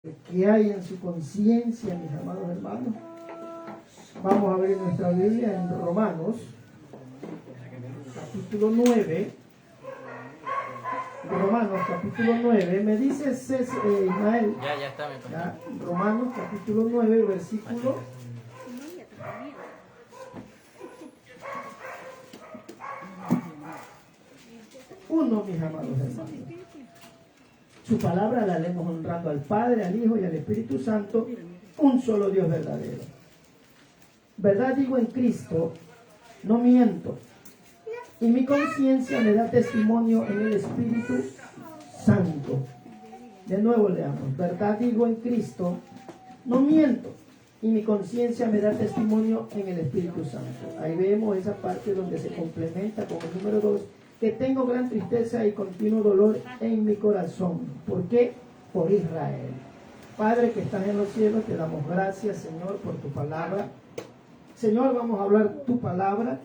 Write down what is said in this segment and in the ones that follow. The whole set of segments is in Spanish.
que hay en su conciencia, mis amados hermanos. Vamos a ver nuestra Biblia en Romanos, capítulo 9. Romanos, capítulo 9. Me dice Ismael. Ya está, mi padre. Romanos, capítulo 9, versículo 1, mis amados hermanos. Su palabra la leemos honrando al Padre, al Hijo y al Espíritu Santo, un solo Dios verdadero. Verdad digo en Cristo, no miento, y mi conciencia me da testimonio en el Espíritu Santo. De nuevo leamos, verdad digo en Cristo, no miento, y mi conciencia me da testimonio en el Espíritu Santo. Ahí vemos esa parte donde se complementa con el número 2, que tengo gran tristeza y continuo dolor en mi corazón. ¿Por qué? Por Israel. Padre que estás en los cielos, te damos gracias, Señor, por tu palabra. Señor, vamos a hablar tu palabra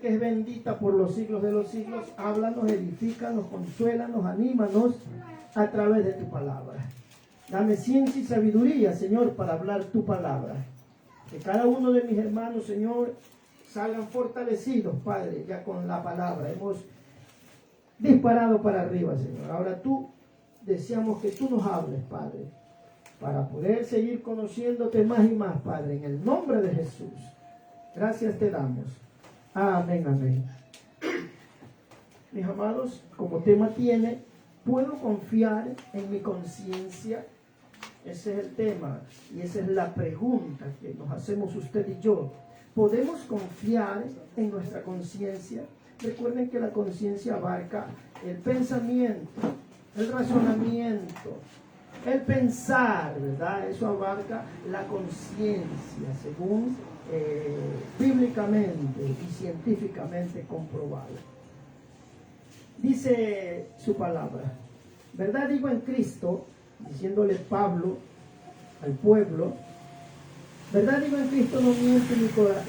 que es bendita por los siglos de los siglos. Háblanos, edifícanos, consuélanos, anímanos a través de tu palabra. Dame ciencia y sabiduría, Señor, para hablar tu palabra. Que cada uno de mis hermanos, Señor, salgan fortalecidos, Padre, ya con la palabra. Hemos disparado para arriba, Señor. Ahora deseamos que tú nos hables, Padre, para poder seguir conociéndote más y más, Padre, en el nombre de Jesús. Gracias te damos. Amén, amén. Mis amados, como tema tiene, ¿puedo confiar en mi conciencia? Ese es el tema y esa es la pregunta que nos hacemos usted y yo. ¿Podemos confiar en nuestra conciencia? Recuerden que la conciencia abarca el pensamiento, el razonamiento, el pensar, ¿verdad? Eso abarca la conciencia, según bíblicamente y científicamente comprobado. Dice su palabra, verdad digo en Cristo, diciéndole Pablo al pueblo, verdad digo en Cristo, no miento, y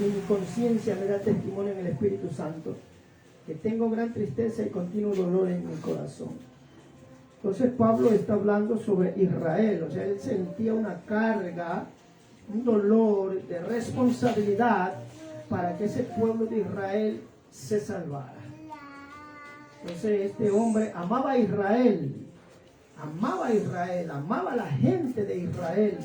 mi conciencia me da testimonio en el Espíritu Santo, que tengo gran tristeza y continuo dolor en mi corazón. Entonces Pablo está hablando sobre Israel, o sea, él sentía una carga, un dolor de responsabilidad para que ese pueblo de Israel se salvara. Entonces este hombre amaba a Israel, amaba a la gente de Israel.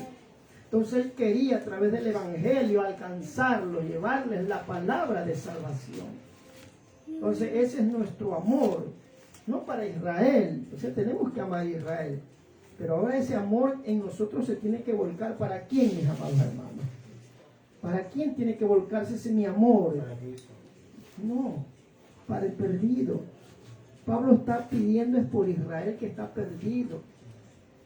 Entonces él quería a través del Evangelio alcanzarlos, llevarles la palabra de salvación. Entonces ese es nuestro amor, no para Israel. Entonces tenemos que amar a Israel. Pero ahora ese amor en nosotros se tiene que volcar ¿para quién, mis amados hermanos? ¿Para quién tiene que volcarse ese mi amor? No, para el perdido. Pablo está pidiendo es por Israel que está perdido.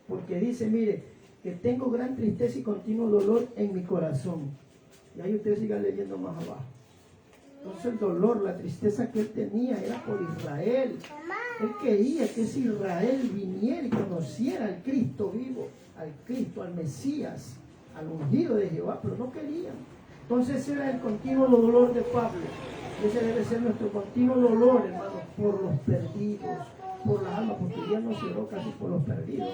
Porque dice, mire, que tengo gran tristeza y continuo dolor en mi corazón. Y ahí usted siga leyendo más abajo. Entonces el dolor, la tristeza que él tenía era por Israel. Él quería que ese Israel viniera y conociera al Cristo vivo, al Cristo, al Mesías, al ungido de Jehová, pero no querían. Entonces ese era el continuo dolor de Pablo. Ese debe ser nuestro continuo dolor, hermanos, por los perdidos, por las almas, porque ya no se oró casi por los perdidos.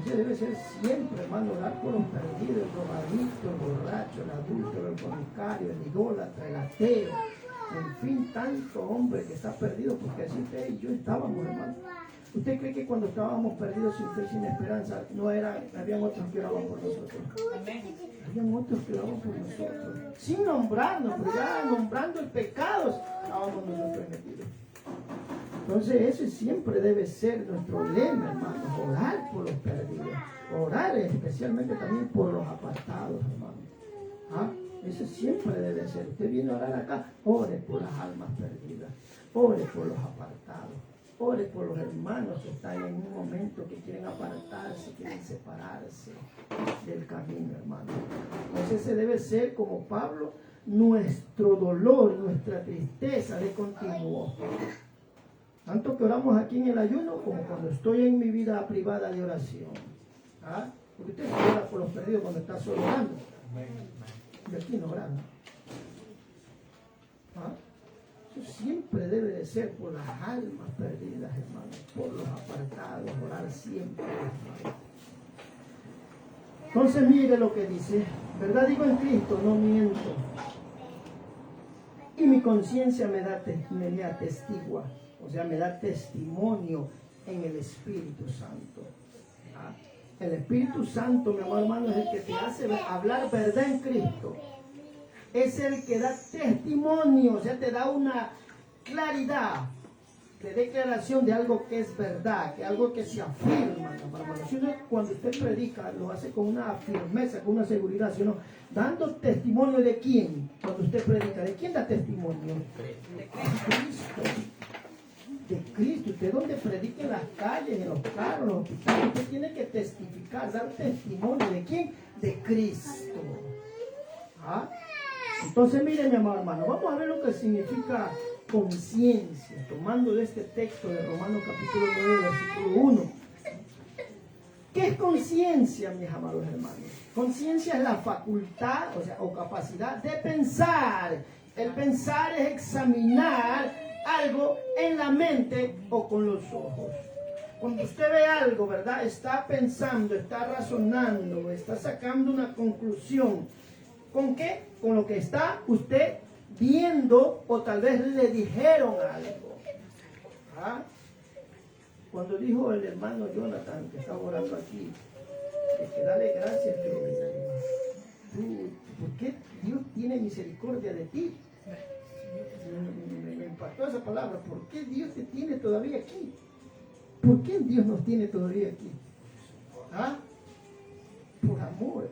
Ese debe ser siempre, hermano, orar por los perdidos, el drogadicto, el borracho, el adúltero, el fornicario, el idólatra, el ateo, en fin, tanto hombre que está perdido, porque así usted y yo estábamos, hermano. ¿Usted cree que cuando estábamos perdidos sin fe, sin esperanza, habían otros que oraban por nosotros? Habían otros que oraban por nosotros, sin nombrarnos, pero ya nombrando el pecado, estábamos nosotros metidos. Entonces ese siempre debe ser nuestro lema, hermanos, orar por los perdidos, orar especialmente también por los apartados, hermanos. Eso siempre debe ser. Usted viene a orar acá, ore por las almas perdidas, ore por los apartados, ore por los hermanos que están en un momento que quieren apartarse, quieren separarse del camino, hermano. Entonces ese debe ser, como Pablo, nuestro dolor, nuestra tristeza de continuo. Tanto que oramos aquí en el ayuno como cuando estoy en mi vida privada de oración. Porque usted ora por los perdidos cuando está solo orando. Y aquí no orando. Eso siempre debe de ser por las almas perdidas, hermano, por los apartados, orar siempre, hermano. Entonces mire lo que dice, verdad digo en Cristo, no miento. Y mi conciencia me da testigua, o sea, me da testimonio en el Espíritu Santo. ¿Ah? El Espíritu Santo, mi amado hermano, es el que te hace hablar verdad en Cristo. Es el que da testimonio, o sea, te da una claridad de declaración de algo que es verdad, que algo que se afirma, hermano. Si uno, cuando usted predica, lo hace con una firmeza, con una seguridad, sino dando testimonio de quién, cuando usted predica, ¿de quién da testimonio? De Cristo. De Cristo. Usted donde predica en las calles, en los carros, en los hospitales, usted tiene que testificar, dar testimonio de quién, de Cristo. ¿Ah? Entonces, miren, mi amado hermano, vamos a ver lo que significa conciencia, tomando de este texto de Romanos capítulo 9, versículo 1. ¿Qué es conciencia, mis amados hermanos? Conciencia es la facultad, o sea, o capacidad de pensar. El pensar es examinar algo en la mente o con los ojos. Cuando usted ve algo, ¿verdad? Está pensando, está razonando, está sacando una conclusión. ¿Con qué? Con lo que está usted viendo o tal vez le dijeron algo. ¿Ah? Cuando dijo el hermano Jonathan, que está orando aquí, que dale gracias, ¿por qué Dios tiene misericordia de ti? Me impactó esa palabra. ¿Por qué Dios te tiene todavía aquí? ¿Por qué Dios nos tiene todavía aquí? ¿Ah? Por amor.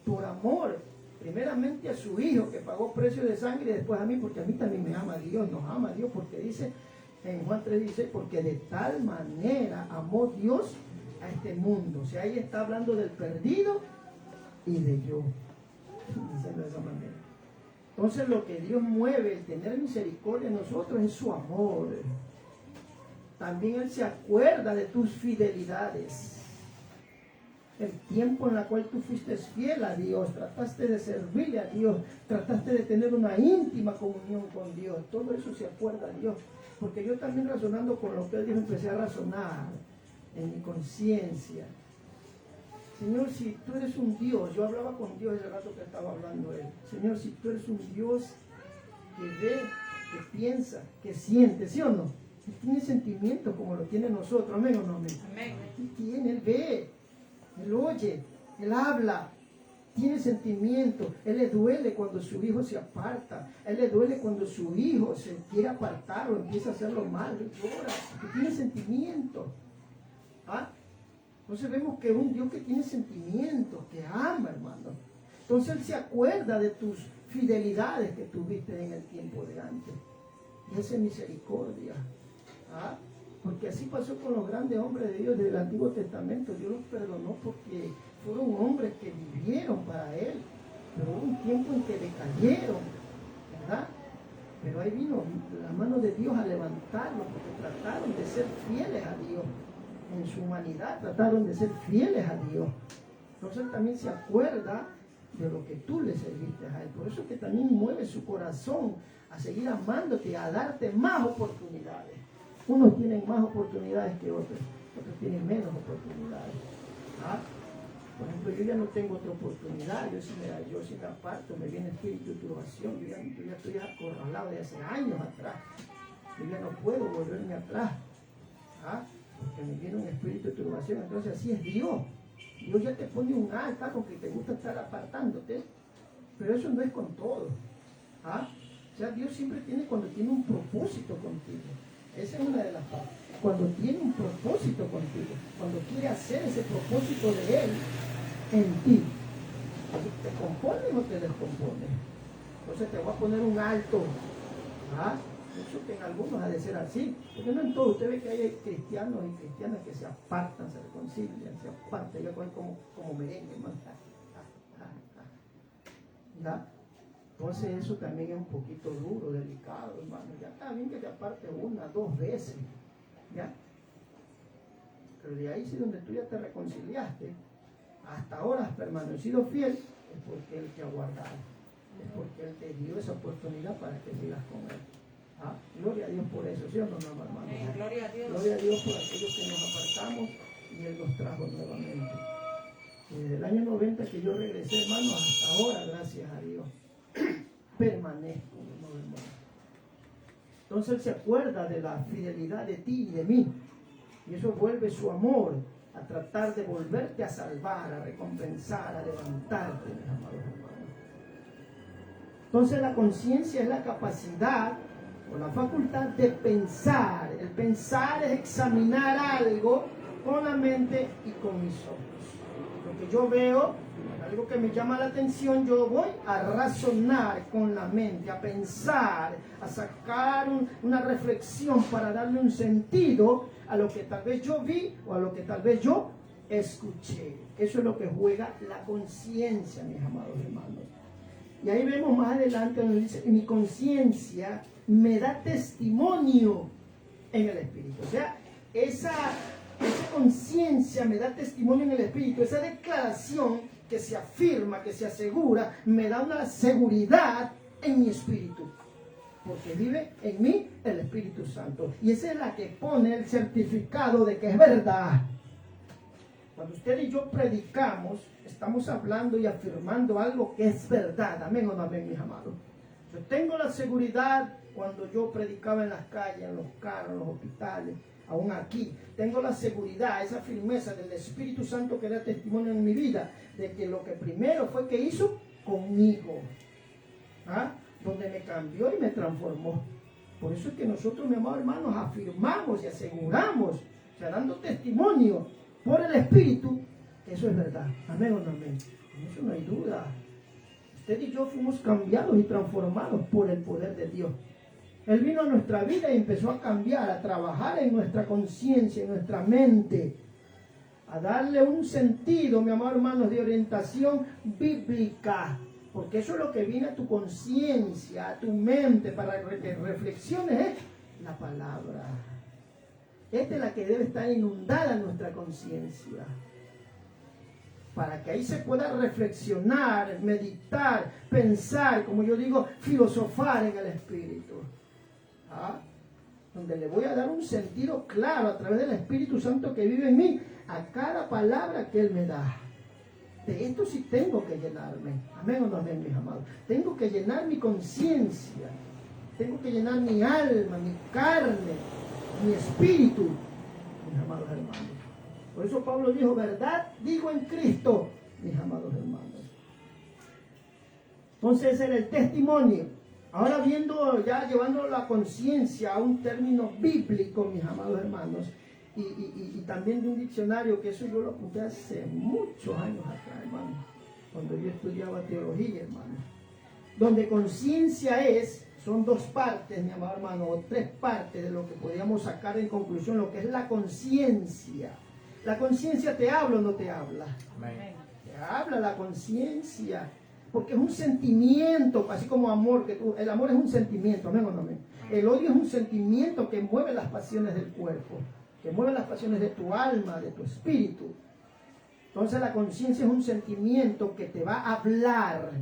Por amor, primeramente a su Hijo que pagó precio de sangre y después a mí, porque a mí también me ama Dios, nos ama Dios, porque dice en Juan 3:16, porque de tal manera amó Dios a este mundo. O sea, ahí está hablando del perdido y de yo, diciendo de esa manera. Entonces lo que Dios mueve, el tener misericordia en nosotros es su amor. También Él se acuerda de tus fidelidades. El tiempo en el cual tú fuiste fiel a Dios, trataste de servirle a Dios, trataste de tener una íntima comunión con Dios, todo eso se acuerda a Dios. Porque yo también razonando con lo que Él dijo, empecé a razonar en mi conciencia. Señor, si tú eres un Dios, yo hablaba con Dios ese rato que estaba hablando Él. Señor, si tú eres un Dios que ve, que piensa, que siente, ¿sí o no? Él tiene sentimientos como lo tiene nosotros, ¿amén o no? Amén. Él tiene, Él ve. Él oye, Él habla, tiene sentimiento. Él le duele cuando su hijo se aparta. Él le duele cuando su hijo se quiere apartar o empieza a hacerlo mal. Él llora, porque tiene sentimiento. ¿Ah? Entonces vemos que es un Dios que tiene sentimiento, que ama, hermano. Entonces Él se acuerda de tus fidelidades que tuviste en el tiempo de antes. Y esa es misericordia. ¿Ah? Porque así pasó con los grandes hombres de Dios del Antiguo Testamento. Dios los perdonó porque fueron hombres que vivieron para Él. Pero hubo un tiempo en que decayeron, ¿verdad? Pero ahí vino la mano de Dios a levantarlos porque trataron de ser fieles a Dios. En su humanidad trataron de ser fieles a Dios. Entonces Él también se acuerda de lo que tú le serviste a Él. Por eso que también mueve su corazón a seguir amándote, a darte más oportunidades. Unos tienen más oportunidades que otros tienen menos oportunidades. ¿Ah? Por ejemplo, yo ya no tengo otra oportunidad, yo si me aparto, me viene espíritu de turbación, yo ya estoy acorralado de hace años atrás, yo ya no puedo volverme atrás, ¿ah? Porque me viene un espíritu de turbación. Entonces así es Dios. Dios ya te pone un alta porque te gusta estar apartándote, pero eso no es con todo. ¿Ah? O sea, Dios siempre tiene cuando tiene un propósito contigo. Esa es una de las partes. Cuando tiene un propósito contigo, cuando quiere hacer ese propósito de Él en ti, ¿te compones o te descompones? Entonces te voy a poner un alto. ¿Ah? Eso que en algunos ha de ser así, porque no en todo. Usted ve que hay cristianos y cristianas que se apartan, se reconcilian, se apartan, ya como merengue, hermano. ¿Ya? Entonces eso también es un poquito duro, delicado, hermano. Ya está bien que te aparte una, dos veces, ¿ya? Pero de ahí sí donde tú ya te reconciliaste, hasta ahora has permanecido fiel, es porque Él te ha guardado. es porque Él te dio esa oportunidad para que sigas con Él. Ah, gloria a Dios por eso, ¿sí o no, hermano? Gloria a Dios. Gloria a Dios por aquellos que nos apartamos y Él nos trajo nuevamente. Desde el año 90 que yo regresé, hermano, hasta ahora, gracias a Dios, permanezco, hermano. Entonces Él se acuerda de la fidelidad de ti y de mí. Y eso vuelve su amor a tratar de volverte a salvar, a recompensar, a levantarte, mis amados hermanos. Entonces la conciencia es la capacidad o la facultad de pensar. El pensar es examinar algo con la mente y con mis ojos. Lo que yo veo, algo que me llama la atención, yo voy a razonar con la mente, a pensar, a sacar una reflexión para darle un sentido a lo que tal vez yo vi o a lo que tal vez yo escuché. Eso es lo que juega la conciencia, mis amados hermanos. Y ahí vemos más adelante donde dice, mi conciencia me da testimonio en el Espíritu. O sea, esa conciencia me da testimonio en el Espíritu, esa declaración que se afirma, que se asegura, me da una seguridad en mi espíritu. Porque vive en mí el Espíritu Santo. Y esa es la que pone el certificado de que es verdad. Cuando usted y yo predicamos, estamos hablando y afirmando algo que es verdad. Amén o no amén, mis amados. Yo tengo la seguridad cuando yo predicaba en las calles, en los carros, en los hospitales, aún aquí. Tengo la seguridad, esa firmeza del Espíritu Santo que da testimonio en mi vida, de que lo que primero fue que hizo conmigo. ¿Ah? Donde me cambió y me transformó. Por eso es que nosotros, mis amados hermanos, afirmamos y aseguramos, o sea, dando testimonio por el Espíritu, que eso es verdad. Amén o no amén. En eso no hay duda. Usted y yo fuimos cambiados y transformados por el poder de Dios. Él vino a nuestra vida y empezó a cambiar, a trabajar en nuestra conciencia, en nuestra mente, a darle un sentido, mi amado hermano, de orientación bíblica. Porque eso es lo que viene a tu conciencia, a tu mente, para que reflexiones, es la palabra. Esta es la que debe estar inundada en nuestra conciencia. Para que ahí se pueda reflexionar, meditar, pensar, como yo digo, filosofar en el Espíritu. ¿Ah? Donde le voy a dar un sentido claro a través del Espíritu Santo que vive en mí a cada palabra que Él me da. De esto sí tengo que llenarme. Amén o no amén, mis amados. Tengo que llenar mi conciencia. Tengo que llenar mi alma, mi carne, mi espíritu, mis amados hermanos. Por eso Pablo dijo, verdad digo en Cristo, mis amados hermanos. Entonces ese era el testimonio. Ahora viendo, ya llevando la conciencia a un término bíblico, mis amados hermanos, y también de un diccionario, que eso yo lo apunté hace muchos años atrás, hermano, cuando yo estudiaba teología, hermano. Donde conciencia son dos partes, mi amado hermano, o tres partes de lo que podríamos sacar en conclusión, lo que es la conciencia. ¿La conciencia te habla o no te habla? Amén. Te habla la conciencia, porque es un sentimiento, así como amor, el amor es un sentimiento, amén o no amén. El odio es un sentimiento que mueve las pasiones del cuerpo, que mueve las pasiones de tu alma, de tu espíritu. Entonces la conciencia es un sentimiento que te va a hablar.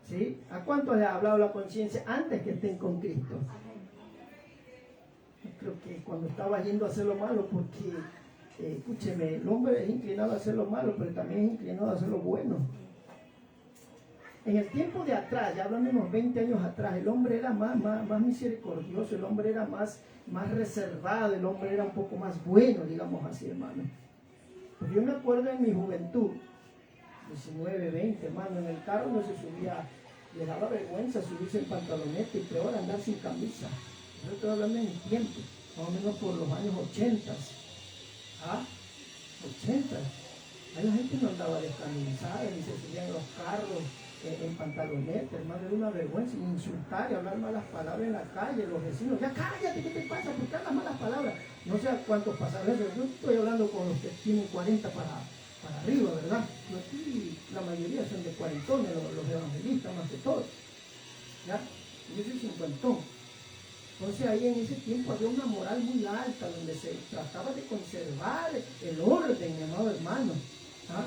¿Sí? ¿A cuánto le ha hablado la conciencia antes que estén con Cristo? Yo creo que cuando estaba yendo a hacer lo malo, porque, escúcheme, el hombre es inclinado a hacer lo malo, pero también es inclinado a hacer lo bueno. En el tiempo de atrás, ya hablando de unos 20 años atrás, el hombre era más misericordioso, el hombre era más reservado, el hombre era un poco más bueno, digamos así, hermano. Pues yo me acuerdo en mi juventud, 19, 20, hermano, en el carro no se subía, le daba vergüenza subirse en pantaloneta y peor andar sin camisa. Yo estoy hablando en mi tiempo, más o menos por los años 80. ¿Ah? 80. Ahí la gente no andaba descamisada ni se subían los carros en pantaloneta, hermano, era una vergüenza, insultar y hablar malas palabras en la calle, los vecinos, ya cállate, ¿qué te pasa? ¿Por qué hablas malas palabras? No sé a cuántos pasaron eso, yo estoy hablando con los que tienen 40 para arriba, ¿verdad? Yo aquí la mayoría son de cuarentones, los evangelistas más que todos, ¿ya? Yo soy cincuentón. Entonces ahí en ese tiempo había una moral muy alta donde se trataba de conservar el orden, mi amado hermano. ¿Ah?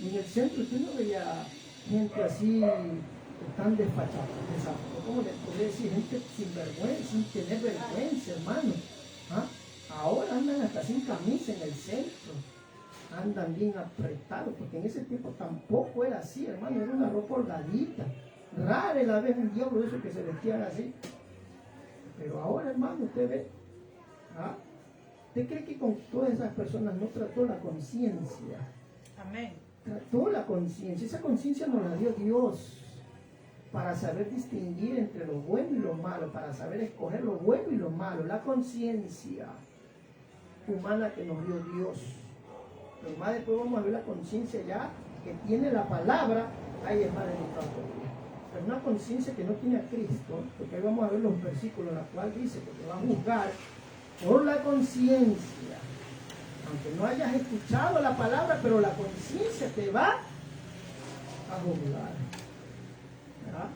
Y en el centro usted no veía gente así están desfachados. ¿Cómo les podría decir? Gente sin vergüenza, sin tener vergüenza, hermano. ¿Ah? Ahora andan hasta sin camisa en el centro. Andan bien apretados, porque en ese tiempo tampoco era así, hermano. Era una ropa holgadita. Rara la vez un diablo de esos que se vestían así. Pero ahora, hermano, usted ve. ¿Ah? ¿Usted cree que con todas esas personas no trató la conciencia? Amén. Trató la conciencia. Esa conciencia nos la dio Dios para saber distinguir entre lo bueno y lo malo, para saber escoger lo bueno y lo malo. La conciencia humana que nos dio Dios. Pero más después vamos a ver la conciencia ya que tiene la palabra. Ahí es más delicado todavía. Pero una conciencia que no tiene a Cristo, porque ahí vamos a ver los versículos en los cuales dice que te va a juzgar por la conciencia. Aunque no hayas escuchado la palabra, pero la conciencia te va a juzgar. ¿Verdad?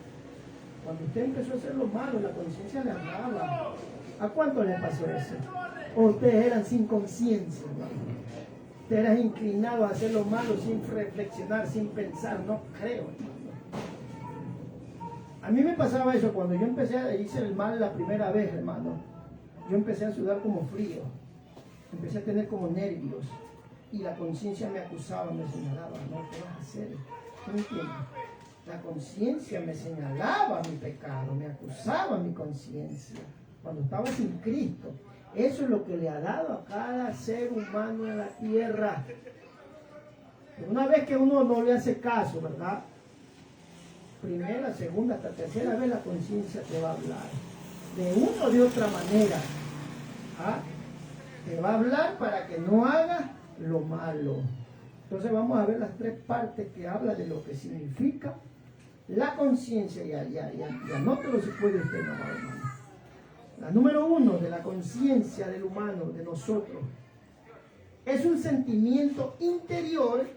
Cuando usted empezó a hacer lo malo, la conciencia le hablaba. ¿A cuánto le pasó eso? O ustedes eran sin conciencia, hermano. Ustedes eran inclinados a hacer lo malo sin reflexionar, sin pensar. No creo, hermano. A mí me pasaba eso cuando yo empecé a hacer el mal la primera vez, hermano. Yo empecé a sudar como frío. Empecé a tener como nervios. Y la conciencia me acusaba, me señalaba. No, ¿qué vas a hacer? ¿Qué me entiendes? La conciencia me señalaba mi pecado, me acusaba mi conciencia. Cuando estaba sin Cristo. Eso es lo que le ha dado a cada ser humano en la tierra. Pero una vez que uno no le hace caso, ¿verdad? Primera, segunda, hasta tercera vez la conciencia te va a hablar. De una o de otra manera. ¿Ah? Te va a hablar para que no hagas lo malo. Entonces vamos a ver las tres partes que habla de lo que significa la conciencia. Ya anótelo si puede usted, hermano. La número 1 de la conciencia del humano, de nosotros, es un sentimiento interior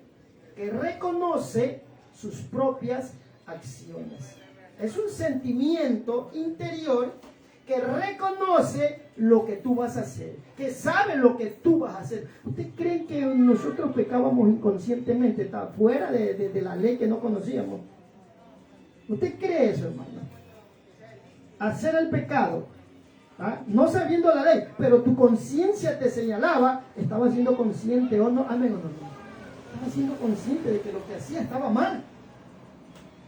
que reconoce sus propias acciones. Es un sentimiento interior que reconoce lo que tú vas a hacer, que sabe lo que tú vas a hacer. ¿Usted cree que nosotros pecábamos inconscientemente, está fuera de la ley que no conocíamos? ¿Usted cree eso, hermano? Hacer el pecado, ¿ah? No sabiendo la ley, pero tu conciencia te señalaba, estaba siendo consciente o no. Amén o no. Estaba siendo consciente de que lo que hacía estaba mal.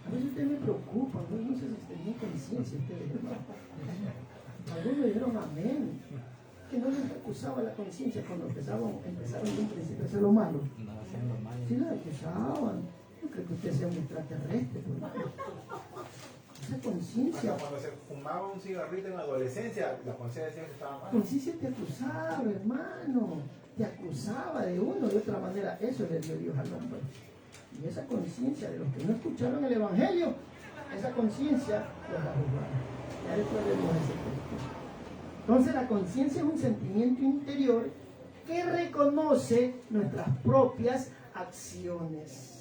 A veces usted me preocupa, no sé si tenía conciencia ustedes, hermano. Algunos dijeron amén. Que no les acusaba la conciencia cuando empezaron de un principio a hacer lo malo. Sí la acusaban. No creo que usted sea un extraterrestre. Esa conciencia. Cuando se fumaba un cigarrito en la adolescencia, la conciencia estaba mal. La conciencia te acusaba, hermano. Te acusaba de una o de otra manera. Eso le dio Dios al hombre. Y esa conciencia de los que no escucharon el Evangelio, esa conciencia los va a juzgar. Ya después vemos ese texto. Entonces la conciencia es un sentimiento interior que reconoce nuestras propias acciones.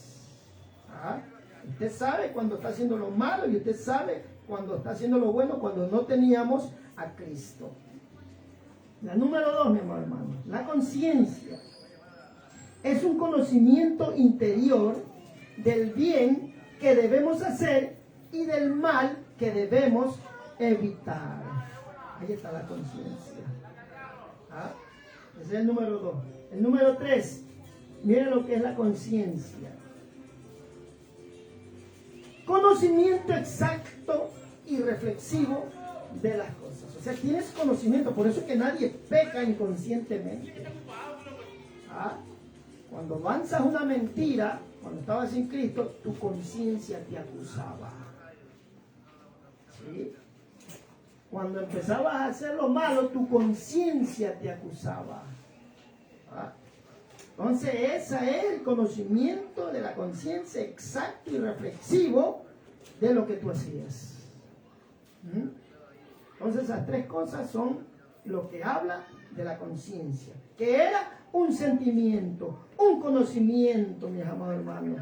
¿Ah? Usted sabe cuando está haciendo lo malo y usted sabe cuando está haciendo lo bueno, cuando no teníamos a Cristo. La número 2, mi amado hermano, la conciencia es un conocimiento interior del bien que debemos hacer y del mal que debemos evitar. Ahí está la conciencia. ¿Ah? Ese es el número 2. El número 3, miren lo que es la conciencia. Conocimiento exacto y reflexivo de las cosas. O sea, tienes conocimiento, por eso es que nadie peca inconscientemente. ¿Ah? Cuando avanzas una mentira, cuando estabas sin Cristo, tu conciencia te acusaba. ¿Sí? Cuando empezabas a hacer lo malo, tu conciencia te acusaba. ¿Ah? Entonces, ese es el conocimiento de la conciencia exacto y reflexivo de lo que tú hacías. Entonces, esas tres cosas son lo que habla de la conciencia, que era un sentimiento, un conocimiento, mis amados hermanos,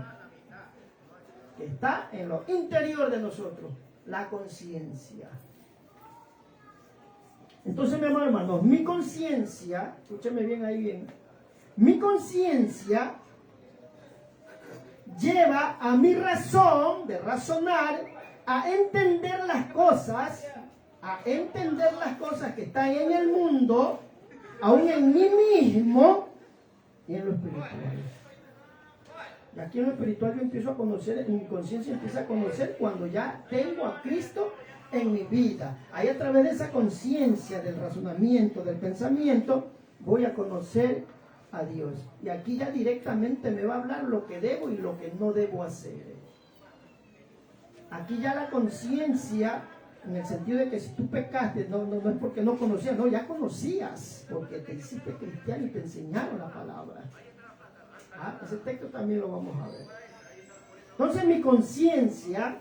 que está en lo interior de nosotros, la conciencia. Entonces, mis amados hermanos, mi conciencia, escúchame bien ahí bien, mi conciencia lleva a mi razón de razonar a entender las cosas que están en el mundo, aún en mí mismo y en lo espiritual. Y aquí en lo espiritual yo empiezo a conocer, en mi conciencia empieza a conocer cuando ya tengo a Cristo en mi vida. Ahí a través de esa conciencia, del razonamiento, del pensamiento, voy a conocer a Dios. Y aquí ya directamente me va a hablar lo que debo y lo que no debo hacer. Aquí ya la conciencia, en el sentido de que si tú pecaste, no es porque no conocías, no, ya conocías, porque te hiciste cristiano y te enseñaron la palabra. Ese texto también lo vamos a ver. Entonces mi conciencia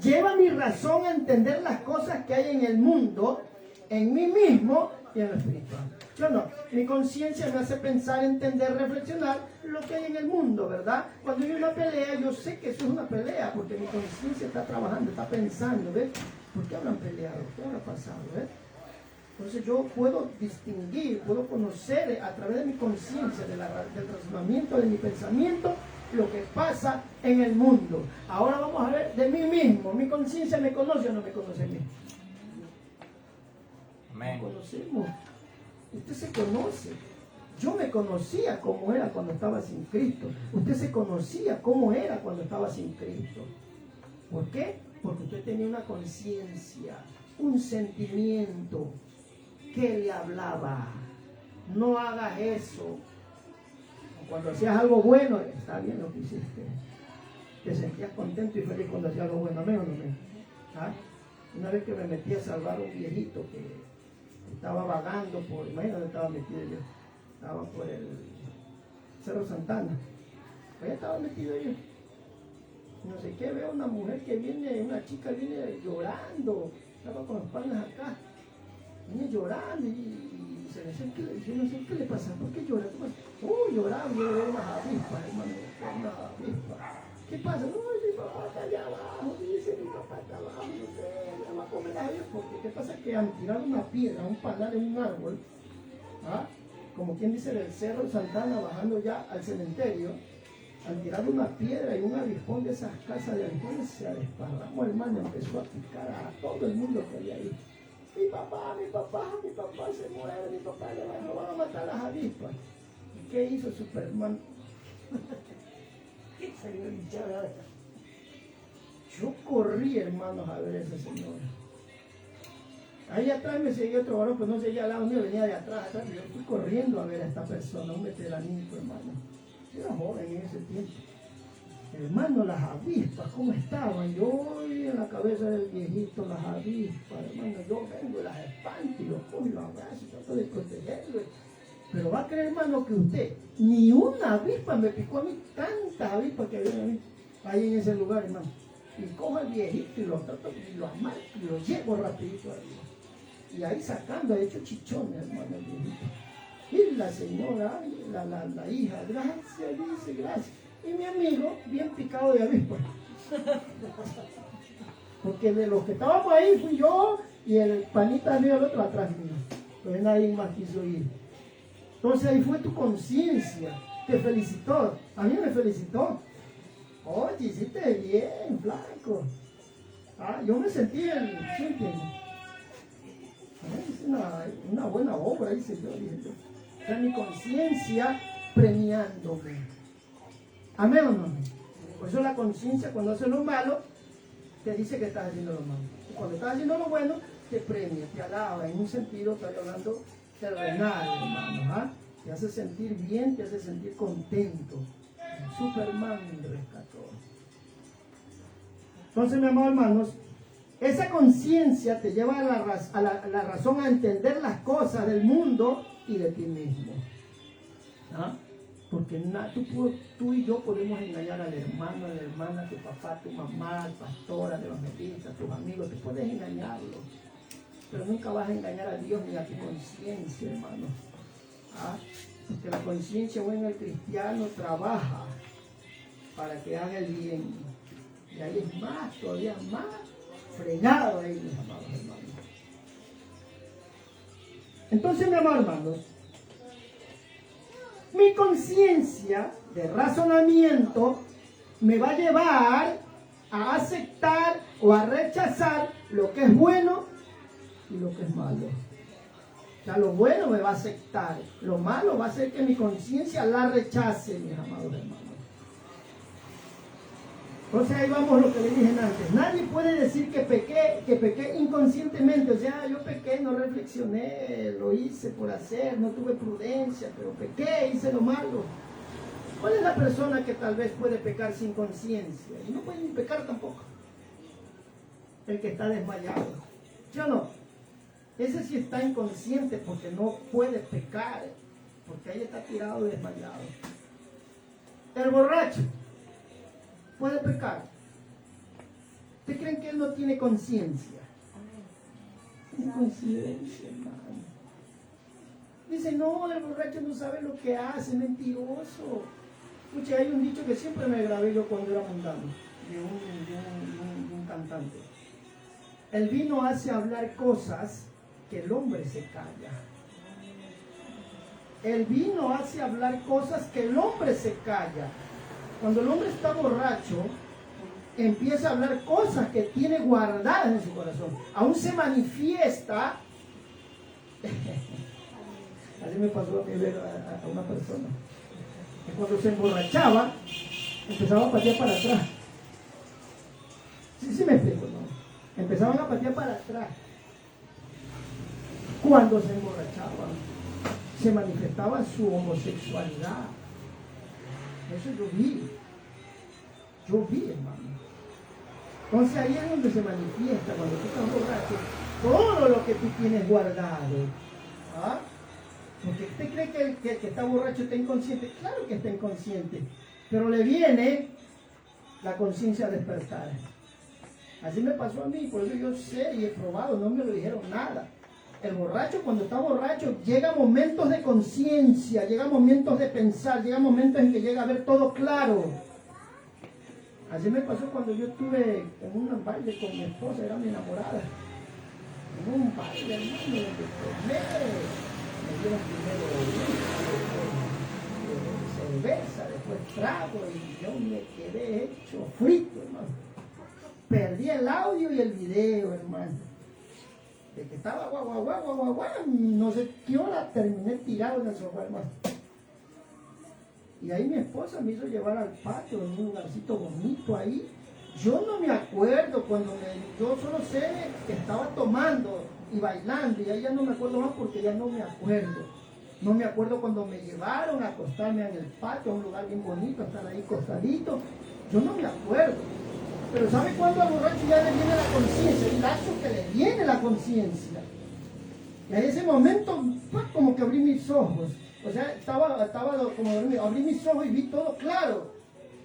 lleva mi razón a entender las cosas que hay en el mundo, en mí mismo y en lo espiritual. Yo no, mi conciencia me hace pensar, entender, reflexionar lo que hay en el mundo, ¿verdad? Cuando hay una pelea, yo sé que eso es una pelea, porque mi conciencia está trabajando, está pensando, ¿ves? ¿Por qué habrán peleado? ¿Qué habrá pasado? ¿Ves? Entonces yo puedo distinguir, puedo conocer a través de mi conciencia, del razonamiento de mi pensamiento, lo que pasa en el mundo. Ahora vamos a ver de mí mismo. ¿Mi conciencia me conoce o no me conoce a mí? Amén. Nos conocemos. Usted se conoce. Yo me conocía cómo era cuando estaba sin Cristo. Usted se conocía cómo era cuando estaba sin Cristo. ¿Por qué? Porque usted tenía una conciencia, un sentimiento que le hablaba. No hagas eso. Cuando hacías algo bueno, está bien lo que hiciste. Te sentías contento y feliz cuando hacías algo bueno. ¿Amén o no amén? Una vez que me metí a salvar a un viejito que estaba vagando por, imagínate, estaba metido yo, estaba por el Cerro Santana, allá estaba metido yo, no sé qué, veo una mujer que viene, una chica viene llorando, estaba con las palmas acá, viene llorando y se le acerca y le dice, no sé qué le pasa, ¿por qué llora? Lloraba, yo veo unas avispas, hermano, unas avispas. ¿Qué pasa? No, mi papá está allá abajo, dice, mi papá está abajo, no sé, me va a comer a ellos, porque ¿qué pasa? Que han tirado una piedra, un panal en un árbol, como quien dice del Cerro Santana, bajando ya al cementerio, han tirado una piedra y un avispón de esas casas de avispones se desparramó, hermano, empezó a picar a todo el mundo que había ahí. Mi papá se muere, mi papá no van a matar las avispas. ¿Y qué hizo Superman? Yo corrí, hermanos, a ver a esa señora. Ahí atrás me seguía otro varón, pues no seguía al lado mío, venía de atrás. Yo fui corriendo a ver a esta persona, un veteranito, hermano. Yo era joven en ese tiempo. Hermano, las avispas, ¿cómo estaban? Yo en la cabeza del viejito, las avispas, hermano, yo vengo y las espanto y los cojo y los abrazo, trato de protegerlo. Pero va a creer, hermano, que usted, ni una avispa me picó a mí, tantas avispas que había ahí en ese lugar, hermano. Y cojo al viejito y lo trato y lo amarco y lo llevo rapidito arriba. Y ahí sacando, he hecho chichones, hermano, el viejito. Y la señora, la hija, gracias, dice, gracias. Y mi amigo, bien picado de avispa. Porque de los que estábamos ahí fui yo y el panita mío, el otro atrás mío. Pues nadie más quiso ir. Entonces ahí fue tu conciencia, te felicitó, a mí me felicitó. Oye, hiciste bien, flaco. Yo me sentí una buena obra, dice yo. O sea, mi conciencia premiándome. ¿Amén o no? Por eso la conciencia cuando hace lo malo, te dice que estás haciendo lo malo. Y cuando estás haciendo lo bueno, te premia, te alaba. En un sentido, estoy hablando terrenal, hermano. Te hace sentir bien, te hace sentir contento. Superman me rescató. Entonces, mi amado hermanos, esa conciencia te lleva a la razón a entender las cosas del mundo y de ti mismo. Porque tú y yo podemos engañar al hermano, a la hermana, a tu papá, a tu mamá, al pastor, al evangelista, a tus amigos. Tú puedes engañarlos, pero nunca vas a engañar a Dios ni a tu conciencia, hermano. Porque la conciencia buena del cristiano trabaja para que haga el bien. Y ahí es más, todavía más fregado ahí, mis amados hermanos. Entonces, mis amados hermanos, mi conciencia de razonamiento me va a llevar a aceptar o a rechazar lo que es bueno y lo que es malo. O sea, lo bueno me va a aceptar, lo malo va a hacer que mi conciencia la rechace, mis amados hermanos. Entonces ahí vamos a lo que le dije antes. Nadie puede decir que pequé inconscientemente. O sea, yo pequé, no reflexioné, lo hice por hacer, no tuve prudencia, pero pequé, hice lo malo. ¿Cuál es la persona que tal vez puede pecar sin conciencia? Y no puede ni pecar tampoco. El que está desmayado. ¿Sí o no? Ese sí está inconsciente porque no puede pecar, porque ahí está tirado y desmayado. El borracho puede pecar. ¿Ustedes creen que él no tiene conciencia? Tiene conciencia, hermano. Dice, no, el borracho no sabe lo que hace, mentiroso. Escuche, hay un dicho que siempre me grabé yo cuando era mundano, de un cantante. El vino hace hablar cosas que el hombre se calla. El vino hace hablar cosas que el hombre se calla. Cuando el hombre está borracho, empieza a hablar cosas que tiene guardadas en su corazón. Aún se manifiesta. Así me pasó a mí ver a una persona. Que cuando se emborrachaba, empezaba a patear para atrás. Sí me explico, ¿no? Empezaban a patear para atrás. Cuando se emborrachaban, se manifestaba su homosexualidad. Eso yo vi, hermano. Entonces ahí es donde se manifiesta, cuando tú estás borracho, todo lo que tú tienes guardado. ¿Ah? Porque usted cree que el que está borracho está inconsciente. Claro que está inconsciente, pero le viene la conciencia a despertar. Así me pasó a mí, por eso yo sé y he probado, no me lo dijeron nada. El borracho, cuando está borracho, llega momentos de conciencia, llega momentos de pensar, llega momentos en que llega a ver todo claro. Así me pasó cuando yo estuve en un baile con mi esposa, era mi enamorada. En un baile, hermano, donde tomé, me dieron primero cerveza, después trago, y yo me quedé hecho frito, hermano. Perdí el audio y el video, hermano. De que estaba guau, no sé qué hora terminé tirado en el sofá, hermano. Y ahí mi esposa me hizo llevar al patio, en un lugarcito bonito ahí. Yo no me acuerdo yo solo sé que estaba tomando y bailando, y ahí ya no me acuerdo más porque ya no me acuerdo. No me acuerdo cuando me llevaron a acostarme en el patio, a un lugar bien bonito, a estar ahí acostadito. Yo no me acuerdo. Pero ¿sabe cuándo al borracho ya le viene la conciencia? El lapso que le viene la conciencia. Y en ese momento, pues, como que abrí mis ojos. O sea, estaba como dormido. Abrí mis ojos y vi todo claro.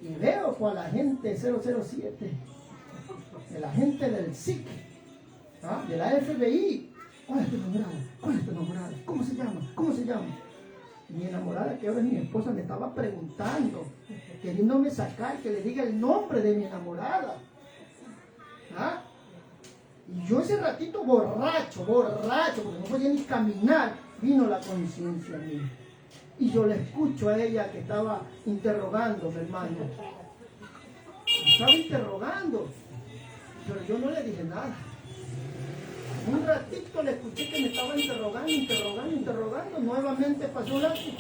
Y veo pues, a la gente 007, de la gente del SIC, ¿ah? De la FBI. ¿Cuál es tu nombrada? ¿Cuál es tu nombrada? ¿Cómo se llama? ¿Cómo se llama? Mi enamorada, que ahora es mi esposa, me estaba preguntando, queriéndome sacar, que le diga el nombre de mi enamorada. ¿Ah? Y yo ese ratito borracho, porque no podía ni caminar, vino la conciencia a mí. Y yo le escucho a ella que estaba interrogándome, hermano. Me estaba interrogando, pero yo no le dije nada. Un ratito le escuché que me estaba interrogando. Nuevamente pasó un lapso.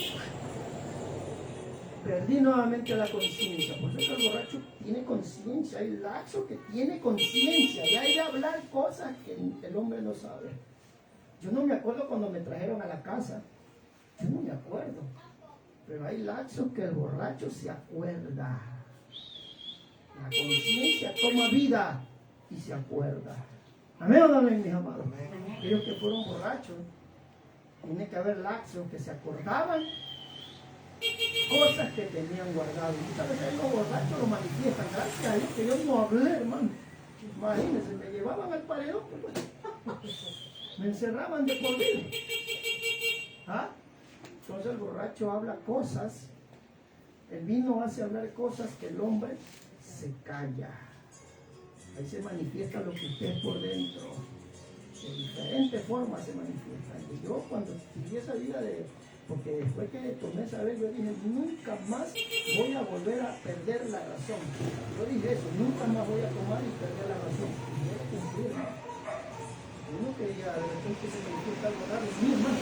Perdí nuevamente la conciencia. Por eso el borracho tiene conciencia. Hay laxo que tiene conciencia. Y hay de hablar cosas que el hombre no sabe. Yo no me acuerdo cuando me trajeron a la casa. Yo no me acuerdo. Pero hay laxos que el borracho se acuerda. La conciencia toma vida y se acuerda. Amén o no amén, mis amados. Aquellos que fueron borrachos, tiene que haber laxos que se acordaban cosas que tenían guardado. Y muchas veces los borrachos lo manifiestan. Gracias a Dios que yo no hablé, hermano. Imagínense, me llevaban al paredón, pues. Me encerraban de por vida. ¿Ah? Entonces el borracho habla cosas, el vino hace hablar cosas que el hombre se calla. Ahí se manifiesta lo que usted es por dentro. De diferentes formas se manifiesta. Y yo cuando viví esa vida de Porque después que tomé esa vez, yo dije, nunca más voy a volver a perder la razón. Yo dije eso, nunca más voy a tomar y perder la razón. Y voy a cumplir, ¿no? Yo no quería, de repente se me dijo algo raro, mi hermano.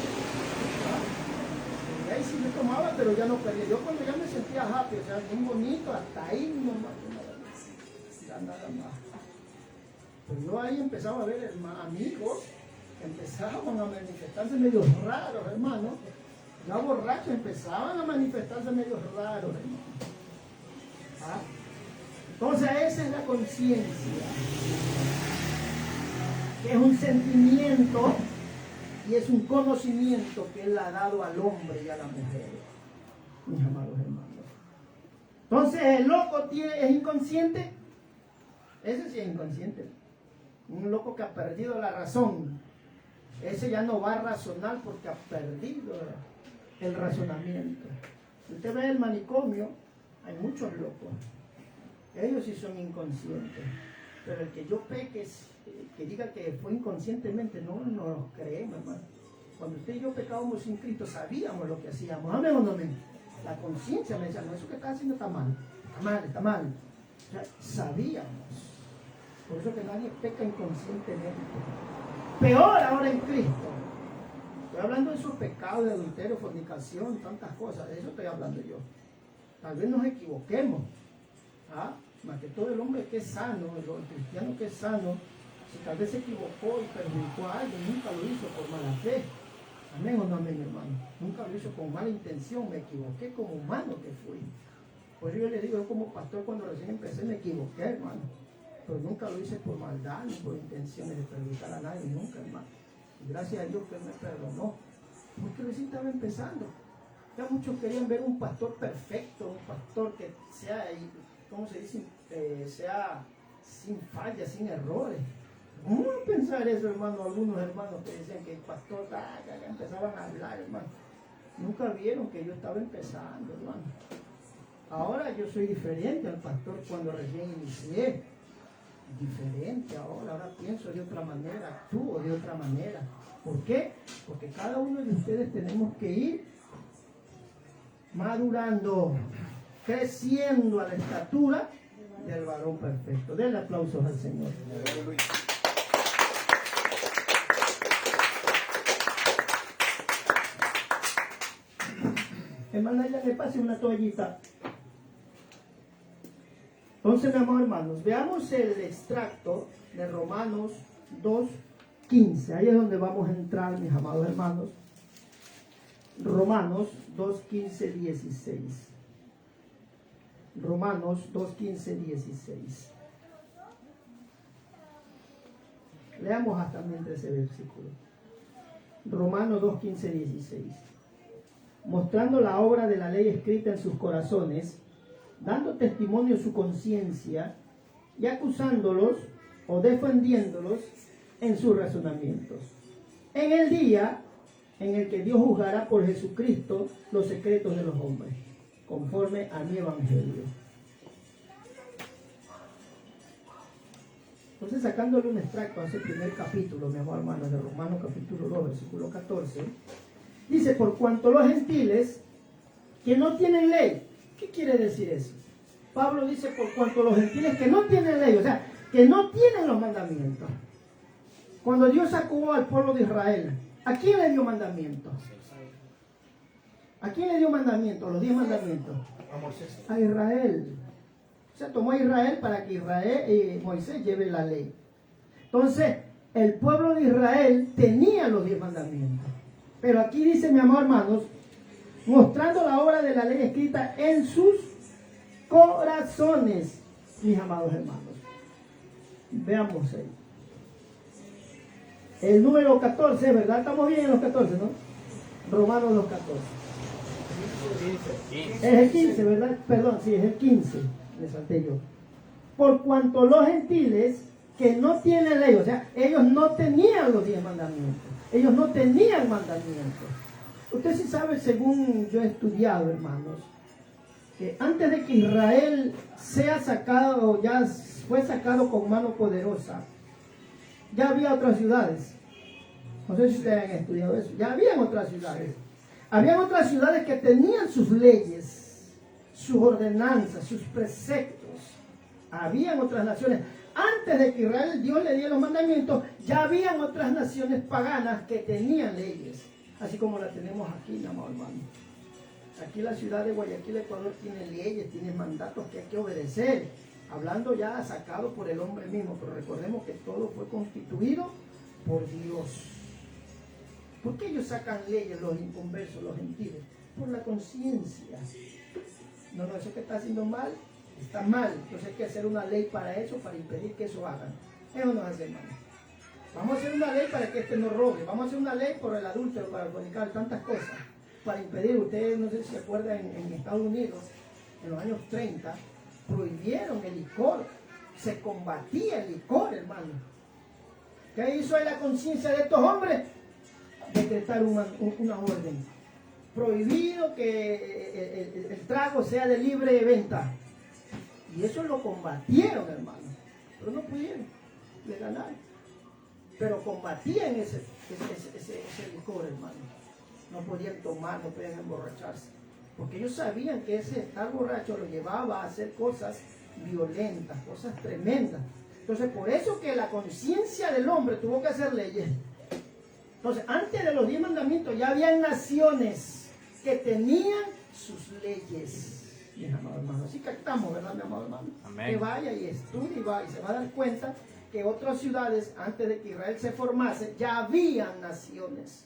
Y ahí sí me tomaba, pero ya no perdía. Yo cuando ya me sentía happy, o sea, bien bonito, hasta ahí nomás, ya nada más. Pues yo ahí empezaba a ver amigos que empezaban a manifestarse medio raros, hermano. Ya borrachos empezaban a manifestarse medio raros, hermano. ¿Ah? Entonces esa es la conciencia, que es un sentimiento y es un conocimiento que Él ha dado al hombre y a la mujer, mis amados hermanos. Entonces el loco es inconsciente, ese sí es inconsciente. Un loco que ha perdido la razón, ese ya no va a razonar porque ha perdido el razonamiento. Si usted ve el manicomio, hay muchos locos. Ellos sí son inconscientes. Pero el que yo peque, que diga que fue inconscientemente, no lo creemos, hermano. Cuando usted y yo pecábamos sin Cristo, sabíamos lo que hacíamos. Amén o no amén. La conciencia me decía, no, eso que estás haciendo está mal. Está mal, está mal. O sea, sabíamos. Por eso que nadie peca inconscientemente. Peor ahora en Cristo. Estoy hablando de sus pecados, de adulterio, fornicación, tantas cosas. De eso estoy hablando yo. Tal vez nos equivoquemos. ¿Ah? Más que todo el hombre que es sano, el cristiano que es sano, si tal vez se equivocó y perjudicó a alguien, nunca lo hizo por mala fe. Amén o no amén, hermano. Nunca lo hizo con mala intención. Me equivoqué como humano que fui. Por eso yo le digo, yo como pastor cuando recién empecé me equivoqué, hermano. Pero nunca lo hice por maldad ni por intenciones de perjudicar a nadie, nunca, hermano. Y gracias a Dios que Él me perdonó. Porque recién estaba empezando. Ya muchos querían ver un pastor perfecto, un pastor que sea, ¿cómo se dice? Sea sin fallas, sin errores. ¿Cómo pensar eso, hermano? Algunos hermanos que decían que el pastor, ya empezaban a hablar, hermano. Nunca vieron que yo estaba empezando, hermano. Ahora yo soy diferente al pastor cuando recién inicié. Diferente ahora pienso de otra manera, actúo de otra manera. ¿Por qué? Porque cada uno de ustedes tenemos que ir madurando, creciendo a la estatura del varón perfecto. Denle aplausos al Señor. Hermana, ya le pase una toallita. Entonces, mi amor, hermanos, veamos el extracto de Romanos 2:15. Ahí es donde vamos a entrar, mis amados hermanos. Romanos 2:15, 16. Romanos 2:15, 16. Leamos hasta mientras ese versículo. Romanos 2:15, 16. Mostrando la obra de la ley escrita en sus corazones, dando testimonio su conciencia y acusándolos o defendiéndolos en sus razonamientos. En el día en el que Dios juzgará por Jesucristo los secretos de los hombres, conforme a mi evangelio. Entonces, sacándole un extracto a ese primer capítulo, mi amor hermano, de Romanos capítulo 2, versículo 14, dice, por cuanto los gentiles que no tienen ley. ¿Qué quiere decir eso? Pablo dice, por cuanto los gentiles que no tienen ley, o sea, que no tienen los mandamientos. Cuando Dios sacó al pueblo de Israel, ¿a quién le dio mandamientos? ¿A quién le dio mandamientos? Los 10 mandamientos. A Israel. O sea, tomó a Israel para que Moisés lleve la ley. Entonces, el pueblo de Israel tenía los 10 mandamientos. Pero aquí dice, mi amor, hermanos, mostrando la obra de la ley escrita en sus corazones, mis amados hermanos. Veamos ahí. El número 14, ¿verdad? Estamos bien en los 14, ¿no? Romanos 2:14. Es el 15, ¿verdad? Perdón, sí, es el 15. Le salté yo. Por cuanto los gentiles que no tienen ley, o sea, ellos no tenían los 10 mandamientos. Ellos no tenían mandamientos. Usted sí sabe, según yo he estudiado, hermanos, que antes de que Israel sea sacado, ya fue sacado con mano poderosa, ya había otras ciudades. No sé si ustedes han estudiado eso. Ya habían otras ciudades. Habían otras ciudades que tenían sus leyes, sus ordenanzas, sus preceptos. Habían otras naciones. Antes de que Israel, Dios le diera los mandamientos, ya habían otras naciones paganas que tenían leyes, así como la tenemos aquí, mi amado hermano. Aquí la ciudad de Guayaquil, Ecuador, tiene leyes, tiene mandatos que hay que obedecer, hablando ya sacado por el hombre mismo, pero recordemos que todo fue constituido por Dios. ¿Por qué ellos sacan leyes, los inconversos, los gentiles? Por la conciencia. No, eso que está haciendo mal, está mal. Entonces hay que hacer una ley para eso, para impedir que eso hagan. Eso no hace mal. Vamos a hacer una ley para que este no robe. Vamos a hacer una ley por el adúltero, para el fornicar, tantas cosas. Para impedir, ustedes no sé si se acuerdan, en Estados Unidos, en los años 30, prohibieron el licor. Se combatía el licor, hermano. ¿Qué hizo ahí la conciencia de estos hombres? Decretar una orden. Prohibido que el trago sea de libre venta. Y eso lo combatieron, hermano. Pero no pudieron, le ganaron. Pero combatían ese licor, hermano. No podían tomar, no podían emborracharse. Porque ellos sabían que ese estar borracho lo llevaba a hacer cosas violentas, cosas tremendas. Entonces, por eso que la conciencia del hombre tuvo que hacer leyes. Entonces, antes de los 10 mandamientos ya habían naciones que tenían sus leyes. Mis amados hermanos, así captamos, ¿verdad, mi amado hermano? Amén. Que vaya y estudie y va y se va a dar cuenta que otras ciudades, antes de que Israel se formase, ya habían naciones.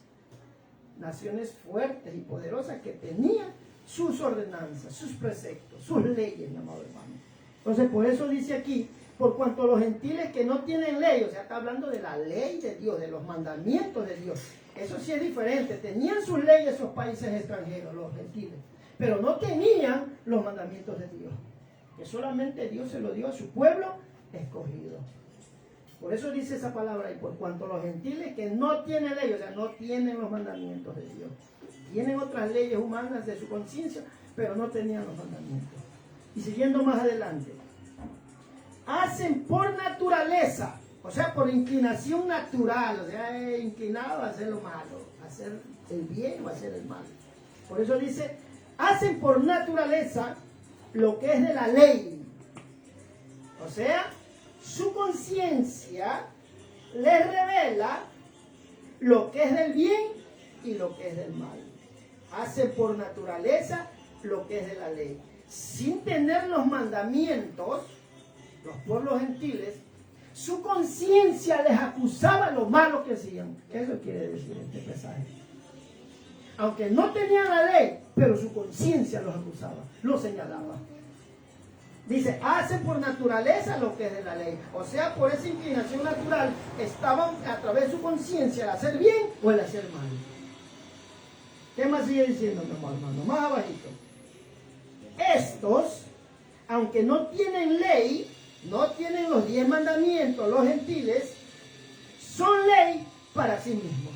Naciones fuertes y poderosas que tenían sus ordenanzas, sus preceptos, sus leyes, mi amado hermano. Entonces, por eso dice aquí, por cuanto los gentiles que no tienen ley, o sea, está hablando de la ley de Dios, de los mandamientos de Dios. Eso sí es diferente. Tenían sus leyes esos países extranjeros, los gentiles, pero no tenían los mandamientos de Dios, que solamente Dios se lo dio a su pueblo escogido. Por eso dice esa palabra, y por cuanto los gentiles que no tienen ley, o sea, no tienen los mandamientos de Dios, tienen otras leyes humanas de su conciencia, pero no tenían los mandamientos. Y siguiendo más adelante, hacen por naturaleza, o sea, por inclinación natural, o sea, inclinado a hacer lo malo, a hacer el bien o a hacer el mal. Por eso dice, hacen por naturaleza lo que es de la ley. O sea, su conciencia les revela lo que es del bien y lo que es del mal. Hacen por naturaleza lo que es de la ley. Sin tener los mandamientos, los pueblos gentiles, su conciencia les acusaba lo malo que hacían. Eso quiere decir este pasaje. Aunque no tenían la ley, pero su conciencia los acusaba, los señalaba. Dice, hacen por naturaleza lo que es de la ley. O sea, por esa inclinación natural, estaban a través de su conciencia el hacer bien o el hacer mal. ¿Qué más sigue diciendo, mi hermano? Más abajito. Estos, aunque no tienen ley, no tienen los 10 mandamientos, los gentiles, son ley para sí mismos.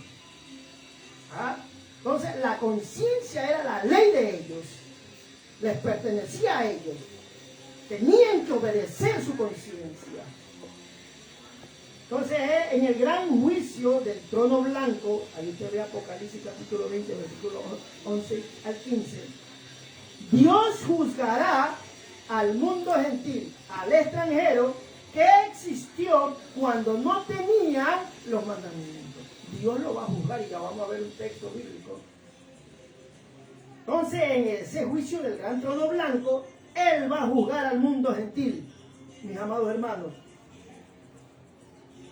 ¿Ah? Entonces, la conciencia era la ley de ellos. Les pertenecía a ellos. Tenían que obedecer su conciencia. Entonces, en el gran juicio del trono blanco, ahí usted ve Apocalipsis capítulo 20, versículo 11 al 15, Dios juzgará al mundo gentil, al extranjero, que existió cuando no tenían los mandamientos. Dios lo va a juzgar y ya vamos a ver un texto bíblico. Entonces, en ese juicio del gran trono blanco, Él va a juzgar al mundo gentil, mis amados hermanos,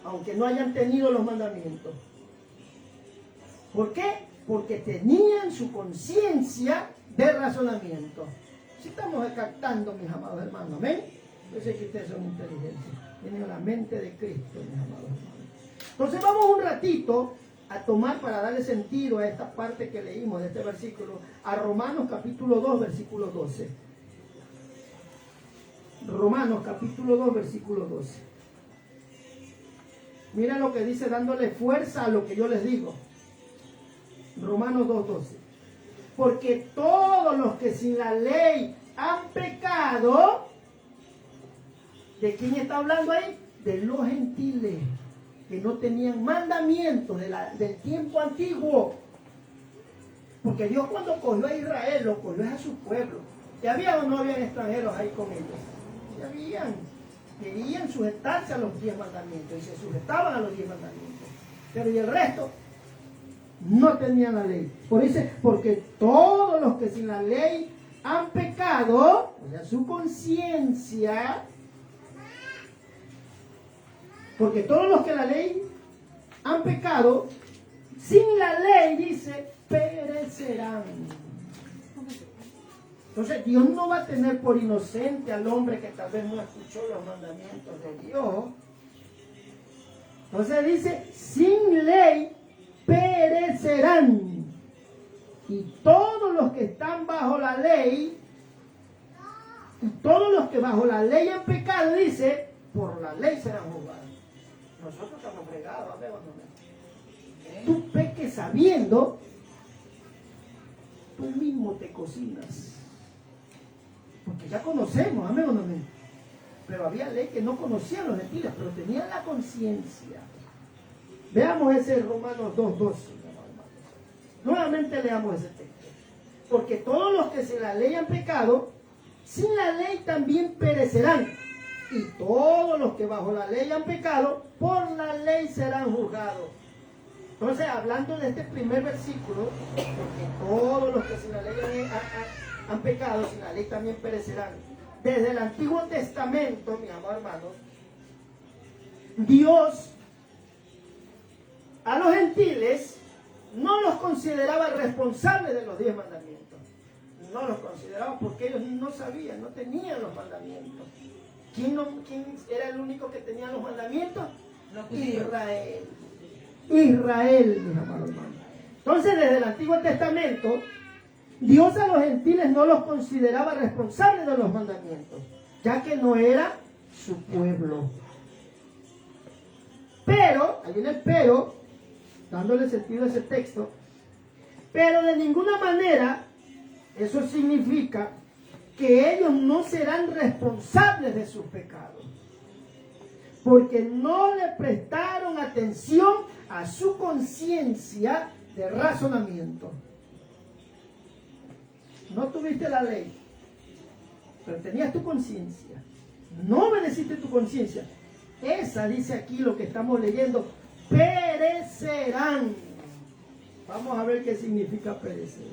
aunque no hayan tenido los mandamientos. ¿Por qué? Porque tenían su conciencia de razonamiento. Si estamos captando, mis amados hermanos, amén. Yo sé que ustedes son inteligentes, tienen la mente de Cristo, mis amados hermanos. Entonces vamos un ratito a tomar, para darle sentido a esta parte que leímos de este versículo, a Romanos capítulo 2, versículo 12. Romanos capítulo 2, versículo 12. Mira lo que dice, dándole fuerza a lo que yo les digo. Romanos 2, 12. Porque todos los que sin la ley han pecado, ¿de quién está hablando ahí? De los gentiles, que no tenían mandamientos del tiempo antiguo. Porque Dios cuando cogió a Israel, lo cogió a su pueblo. ¿Y había o no habían extranjeros ahí con ellos? Y habían. Querían sujetarse a los 10 mandamientos y se sujetaban a los 10 mandamientos. Pero y el resto no tenían la ley. Por eso, porque todos los que sin la ley han pecado, o sea, su conciencia, porque todos los que la ley han pecado, sin la ley, dice, perecerán. Entonces Dios no va a tener por inocente al hombre que tal vez no escuchó los mandamientos de Dios. Entonces dice, sin ley perecerán. Y todos los que están bajo la ley, y todos los que bajo la ley han pecado, dice, por la ley serán juzgados. Nosotros estamos fregados, amigos. Tú peques sabiendo, tú mismo te cocinas. Porque ya conocemos, amén o no amén. Pero había ley que no conocían los gentiles, pero tenían la conciencia. Veamos ese Romanos 2:12. Nuevamente leamos ese texto. Porque todos los que sin la ley han pecado, sin la ley también perecerán. Y todos los que bajo la ley han pecado, por la ley serán juzgados. Entonces, hablando de este primer versículo, porque todos los que sin la ley han pecado, sin la ley también perecerán. Desde el Antiguo Testamento, mis amados hermanos, Dios a los gentiles no los consideraba responsables de los 10 mandamientos. No los consideraba porque ellos no sabían, no tenían los mandamientos. ¿Quién era el único que tenía los mandamientos? Israel. Israel, mis amados hermanos. Entonces, desde el Antiguo Testamento, Dios a los gentiles no los consideraba responsables de los mandamientos, ya que no era su pueblo. Pero, ahí viene el pero, dándole sentido a ese texto, pero de ninguna manera eso significa que ellos no serán responsables de sus pecados, porque no le prestaron atención a su conciencia de razonamiento. No tuviste la ley, pero tenías tu conciencia. No obedeciste tu conciencia. Esa dice aquí lo que estamos leyendo. Perecerán. Vamos a ver qué significa perecer.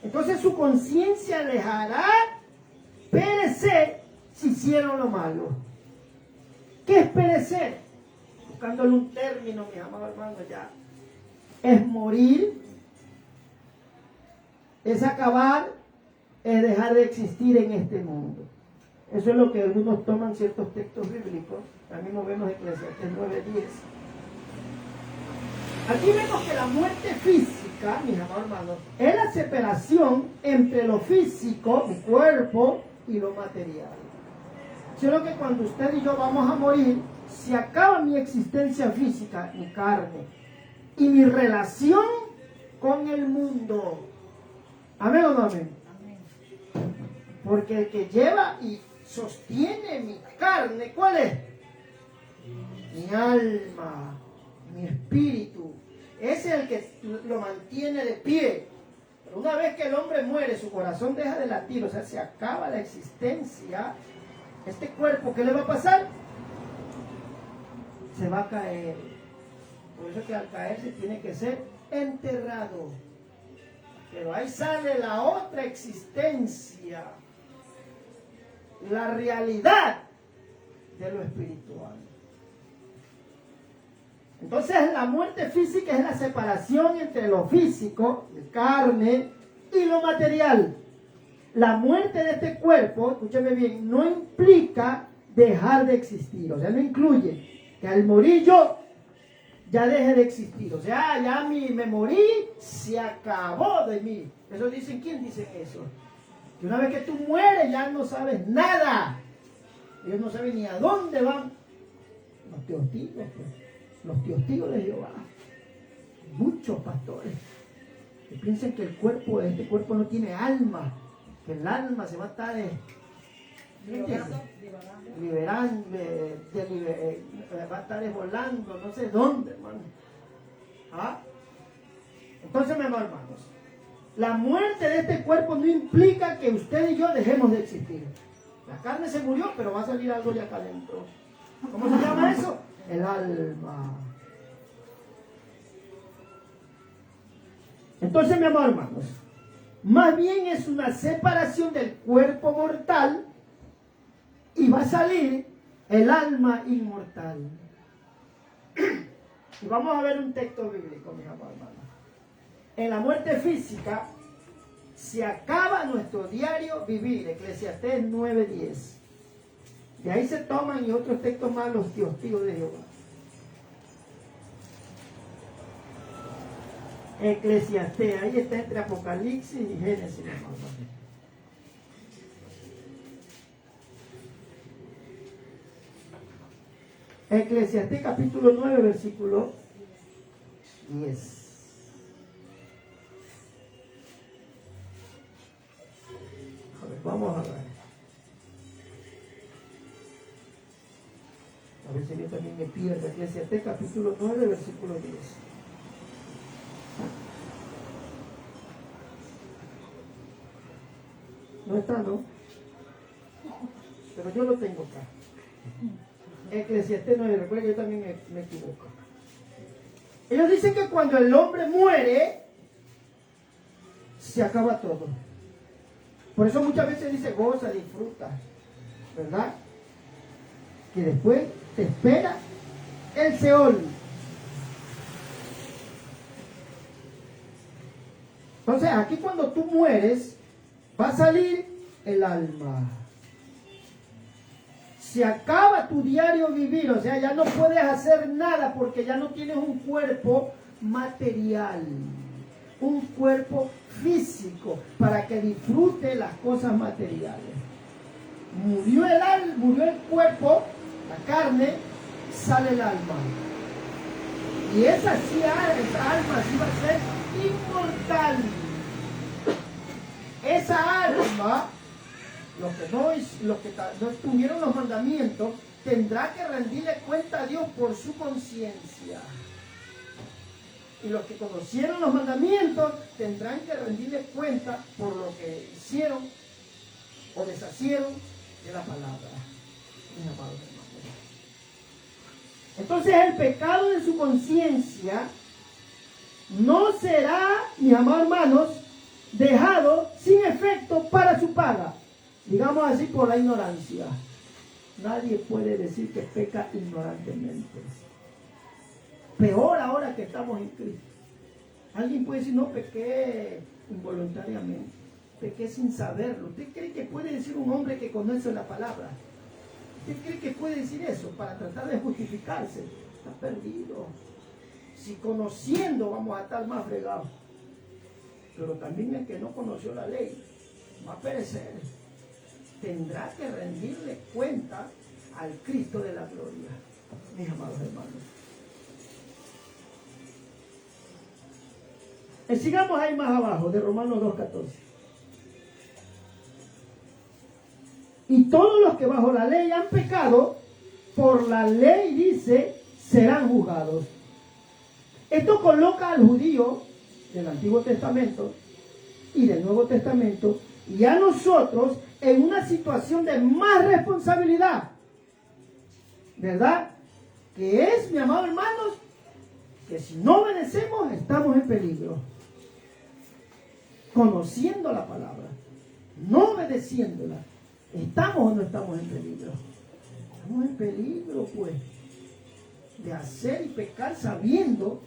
Entonces su conciencia les hará perecer si hicieron lo malo. ¿Qué es perecer? Buscándole un término, mis amados hermanos, ya. Es morir, es acabar, es dejar de existir en este mundo. Eso es lo que algunos toman ciertos textos bíblicos. También nos vemos en Eclesiastés 9:10. Aquí vemos que la muerte física, mis amados hermanos, es la separación entre lo físico, mi cuerpo, y lo material. Solo que cuando usted y yo vamos a morir, se acaba mi existencia física, mi carne, y mi relación con el mundo. ¿Amén o no amén? Porque el que lleva y sostiene mi carne, ¿cuál es? Mi alma, mi espíritu. Ese es el que lo mantiene de pie. Pero una vez que el hombre muere, su corazón deja de latir, o sea, se acaba la existencia. Este cuerpo, ¿qué le va a pasar? Se va a caer. Por eso que al caerse tiene que ser enterrado. Pero ahí sale la otra existencia, la realidad de lo espiritual. Entonces la muerte física es la separación entre lo físico, la carne, y lo material. La muerte de este cuerpo, escúcheme bien, no implica dejar de existir. O sea, no incluye que al morir yo ya deje de existir. O sea, ya me morí, se acabó de mí. Eso dicen, ¿quién dice eso? Que una vez que tú mueres ya no sabes nada. Ellos no saben ni a dónde van. Los testigos, pues. Los testigos de Jehová. Muchos pastores que piensan que este cuerpo no tiene alma. Que el alma se va a estar liberando, va a estar volando, no sé dónde, hermano. ¿Ah? Entonces, mis hermanos, la muerte de este cuerpo no implica que usted y yo dejemos de existir. La carne se murió, pero va a salir algo de acá adentro. ¿Cómo se llama eso? El alma. Entonces, mi amor, hermanos, más bien es una separación del cuerpo mortal y va a salir el alma inmortal. Y vamos a ver un texto bíblico, mis amores, hermanos. En la muerte física se acaba nuestro diario vivir, Eclesiastés 9:10. De ahí se toman y otros textos más los testigos de Jehová. Eclesiastés, ahí está entre Apocalipsis y Génesis, hermano. Eclesiastés capítulo 9, versículo 10. A ver, vamos a ver. A ver si yo también me pierdo. Eclesiastés capítulo 9, versículo 10. No está, ¿no? Pero yo lo tengo acá. Eclesiastés 9, recuerda que yo también me equivoco. Ellos dicen que cuando el hombre muere, se acaba todo. Por eso muchas veces dice goza, disfruta, ¿verdad? Que después te espera el Seol. Entonces aquí cuando tú mueres, va a salir el alma. Se acaba tu diario vivir, o sea, ya no puedes hacer nada porque ya no tienes un cuerpo material, un cuerpo físico para que disfrute las cosas materiales. Murió el cuerpo, la carne, sale el alma. Y esa alma sí va a ser inmortal. Esa alma, los que no tuvieron los mandamientos, tendrá que rendirle cuenta a Dios por su conciencia. Y los que conocieron los mandamientos tendrán que rendirle cuenta por lo que hicieron o deshacieron de la palabra. Mis amados hermanos. Entonces el pecado de su conciencia no será, mis amados hermanos, dejado sin efecto para su paga. Digamos así, por la ignorancia. Nadie puede decir que peca ignorantemente. Peor ahora que estamos en Cristo. Alguien puede decir, no, pequé involuntariamente. Pequé sin saberlo. ¿Usted cree que puede decir un hombre que conoce la palabra? ¿Usted cree que puede decir eso para tratar de justificarse? Está perdido. Si conociendo vamos a estar más fregados. Pero también el que no conoció la ley va a perecer. Tendrá que rendirle cuenta al Cristo de la gloria, mis amados hermanos. Sigamos ahí más abajo, de Romanos 2:14. Y todos los que bajo la ley han pecado, por la ley dice, serán juzgados. Esto coloca al judío del Antiguo Testamento y del Nuevo Testamento y a nosotros en una situación de más responsabilidad, ¿verdad? Que es, mi amado hermanos, que si no obedecemos estamos en peligro. Conociendo la palabra, no obedeciéndola, ¿estamos o no estamos en peligro? Estamos en peligro, pues, de hacer y pecar sabiendo,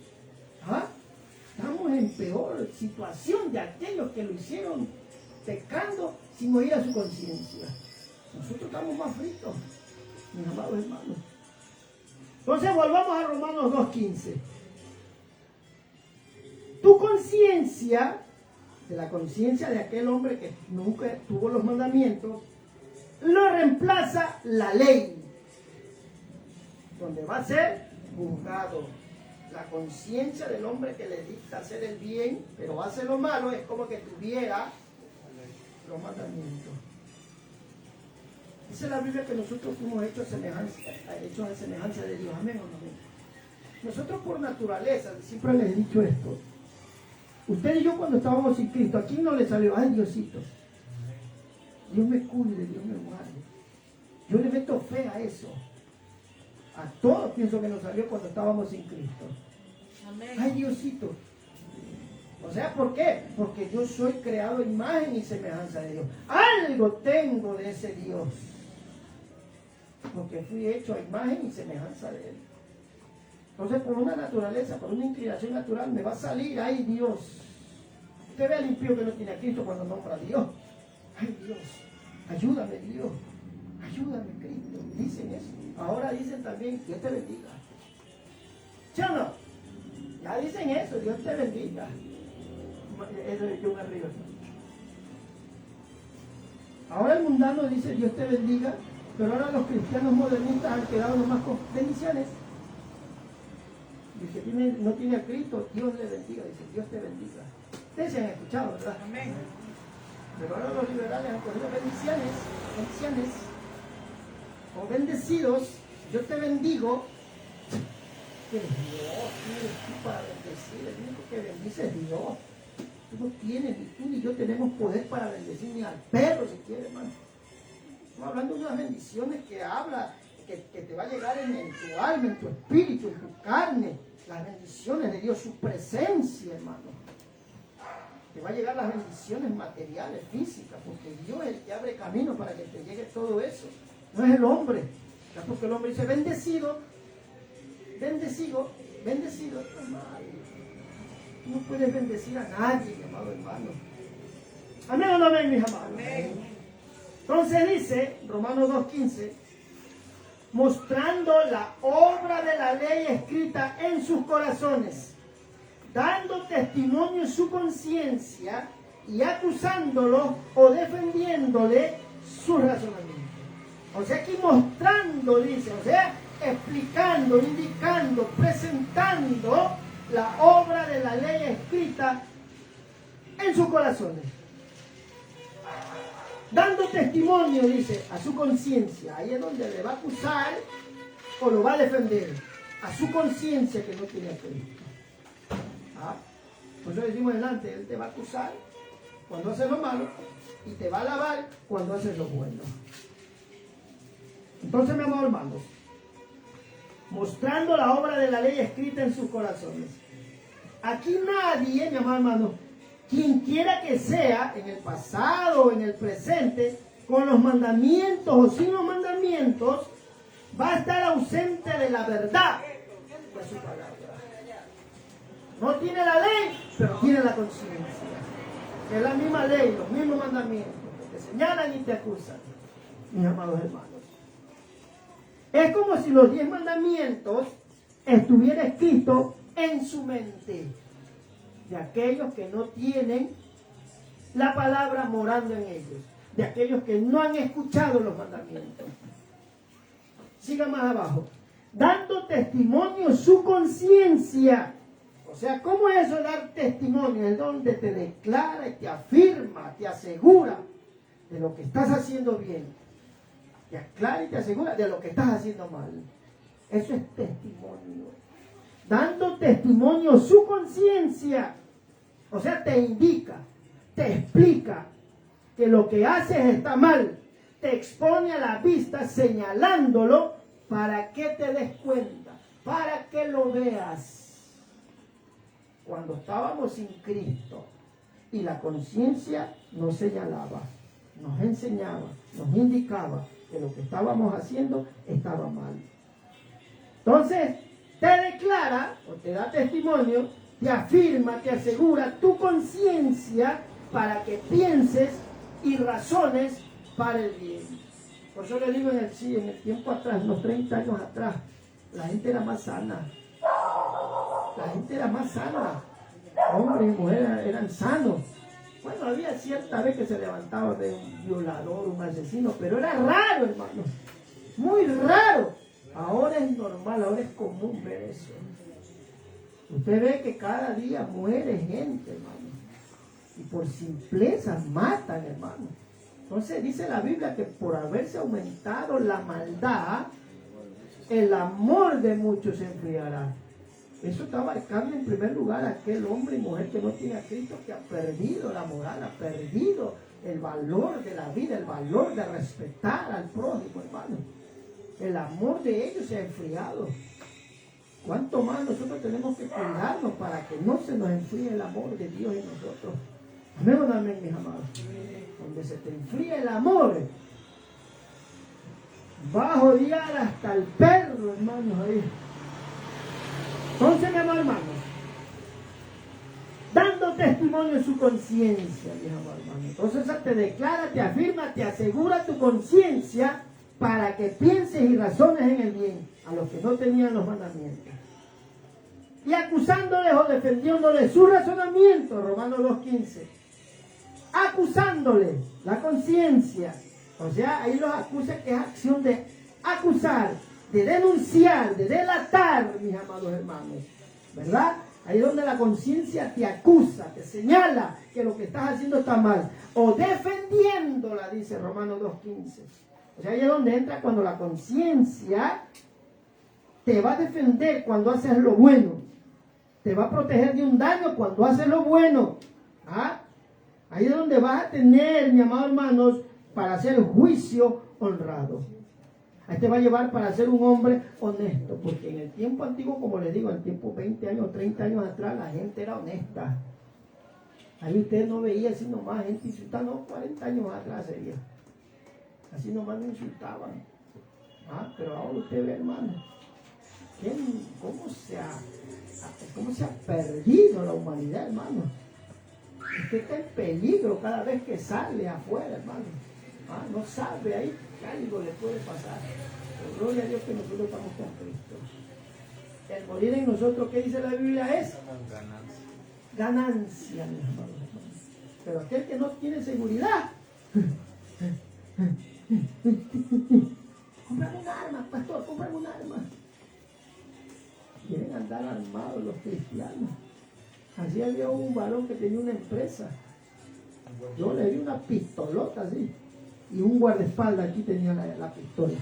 ¿ah? Estamos en peor situación de aquellos que lo hicieron pecando sin oír a su conciencia. Nosotros estamos más fritos, mis amados hermanos. Entonces volvamos a Romanos 2:15. Tu conciencia, de la conciencia de aquel hombre que nunca tuvo los mandamientos, lo reemplaza la ley, donde va a ser juzgado. La conciencia del hombre que le dicta hacer el bien, pero hace lo malo, es como que tuviera los mandamientos. Dice la Biblia que nosotros fuimos hechos a semejanza de Dios. Amén o no amén. Nosotros por naturaleza, siempre les he dicho esto, Usted y yo cuando estábamos sin Cristo, ¿a quién no le salió? Ay, Diosito, Dios me cuide, Dios me guarde. Yo le meto fe a eso. A todos pienso que nos salió cuando estábamos sin Cristo. Amén. Ay, Diosito. O sea, ¿por qué? Porque yo soy creado en imagen y semejanza de Dios. Algo tengo de ese Dios. Porque fui hecho a imagen y semejanza de Él. Entonces, por una naturaleza, por una inclinación natural, me va a salir, ay Dios. Usted ve al impío que no tiene a Cristo cuando nombra a Dios. Ay Dios, ayúdame Dios, ayúdame Cristo. Dicen eso. Ahora dicen también, Dios te bendiga. ¿Sí o no? Ya dicen eso, Dios te bendiga. Eso yo me río. Ahora el mundano dice Dios te bendiga, pero ahora los cristianos modernistas han quedado nomás con bendiciones. El que no tiene a Cristo, Dios le bendiga, dice Dios te bendiga. Ustedes se han escuchado, ¿verdad? Amén. Pero ahora los liberales han cogido bendiciones, o bendecidos, yo te bendigo. Que Dios, ¿quién eres tú para bendecir? El único que bendice es Dios. Tú no tienes, ni tú ni yo tenemos poder para bendecir ni al perro si quiere, hermano. Estamos hablando de unas bendiciones que habla, que te va a llegar en tu alma, en tu espíritu, en tu carne. Las bendiciones de Dios, su presencia, hermano. Te va a llegar las bendiciones materiales, físicas, porque Dios es el que abre camino para que te llegue todo eso. No es el hombre. Ya porque el hombre dice bendecido, bendecido, hermano. No puedes bendecir a nadie, mi amado hermano. Amén o no amén, mis amados. Amén. Entonces dice, Romanos 2:15, mostrando la obra de la ley escrita en sus corazones, dando testimonio en su conciencia y acusándolo o defendiéndole sus razonamientos. O sea, aquí mostrando, dice, o sea, explicando, indicando, presentando la obra de la ley escrita en sus corazones. Dando testimonio, dice, a su conciencia. Ahí es donde le va a acusar o lo va a defender. A su conciencia que no tiene a Cristo. Por eso decimos delante, Él te va a acusar cuando haces lo malo y te va a alabar cuando haces lo bueno. Entonces, mi amado hermano, mostrando la obra de la ley escrita en sus corazones. Aquí nadie, mi amado hermano, quien quiera que sea, en el pasado o en el presente, con los mandamientos o sin los mandamientos, va a estar ausente de la verdad de su palabra. No tiene la ley, pero tiene la conciencia. Es la misma ley, los mismos mandamientos, que te señalan y te acusan, mis amados hermanos. Es como si los 10 mandamientos estuvieran escritos en su mente de aquellos que no tienen la palabra morando en ellos, de aquellos que no han escuchado los mandamientos. Siga más abajo. Dando testimonio su conciencia. O sea, ¿cómo es eso dar testimonio? Es donde te declara y te afirma, te asegura de lo que estás haciendo bien. Te aclara y te asegura de lo que estás haciendo mal. Eso es testimonio. Dando testimonio su conciencia. O sea, te indica, te explica que lo que haces está mal. Te expone a la vista señalándolo para que te des cuenta, para que lo veas. Cuando estábamos sin Cristo y la conciencia nos señalaba, nos enseñaba, nos indicaba que lo que estábamos haciendo estaba mal. Entonces, te declara o te da testimonio, te afirma, te asegura tu conciencia para que pienses y razones para el bien. Por eso le digo en el tiempo atrás, unos 30 años atrás, la gente era más sana. La gente era más sana. Hombres y mujeres eran sanos. Bueno, había cierta vez que se levantaba de un violador, un asesino, pero era raro, hermano. Muy raro. Ahora es normal, ahora es común ver eso. Usted ve que cada día muere gente, hermano. Y por simpleza matan, hermano. Entonces dice la Biblia que por haberse aumentado la maldad, el amor de muchos se enfriará. Eso está abarcando en primer lugar a aquel hombre y mujer que no tiene a Cristo, que ha perdido la moral, ha perdido el valor de la vida, el valor de respetar al prójimo, hermano. El amor de ellos se ha enfriado. ¿Cuánto más nosotros tenemos que cuidarnos para que no se nos enfríe el amor de Dios en nosotros? Amén o no amén, mis amados. Donde se te enfría el amor, va a odiar hasta el perro, hermanos, ahí. Entonces, mi amado hermano, dando testimonio en su conciencia, mi amado hermano. Entonces te declara, te afirma, te asegura tu conciencia para que pienses y razones en el bien a los que no tenían los mandamientos. Y acusándoles o defendiéndoles su razonamiento, Romanos 2:15. Acusándoles la conciencia. O sea, ahí los acusa, que es acción de acusar, de denunciar, de delatar, mis amados hermanos. ¿Verdad? Ahí es donde la conciencia te acusa, te señala que lo que estás haciendo está mal. O defendiéndola, dice Romanos 2:15. O sea, ahí es donde entra cuando la conciencia te va a defender cuando haces lo bueno. Te va a proteger de un daño cuando haces lo bueno. ¿Ah? Ahí es donde vas a tener, mi amado hermanos, para hacer juicio honrado. Ahí te va a llevar para ser un hombre honesto, porque en el tiempo antiguo, como les digo, en el tiempo 20 años, 30 años atrás, la gente era honesta. Ahí usted no veía así nomás gente insultando, 40 años atrás sería. Así nomás no insultaban. Pero ahora usted ve, hermano, cómo se ha perdido la humanidad, hermano. Usted está en peligro cada vez que sale afuera, hermano. No sabe ahí que algo le puede pasar. Pero gloria a Dios que nosotros estamos con Cristo. El morir en nosotros, ¿qué dice la Biblia? Es ganancia, mis amados hermanos. Pero aquel que no tiene seguridad, cómprame un arma, pastor, cómprame un arma. Quieren andar armados los cristianos. Así había un varón que tenía una empresa. Yo le di una pistolota así. Y un guardaespaldas aquí tenía la pistola.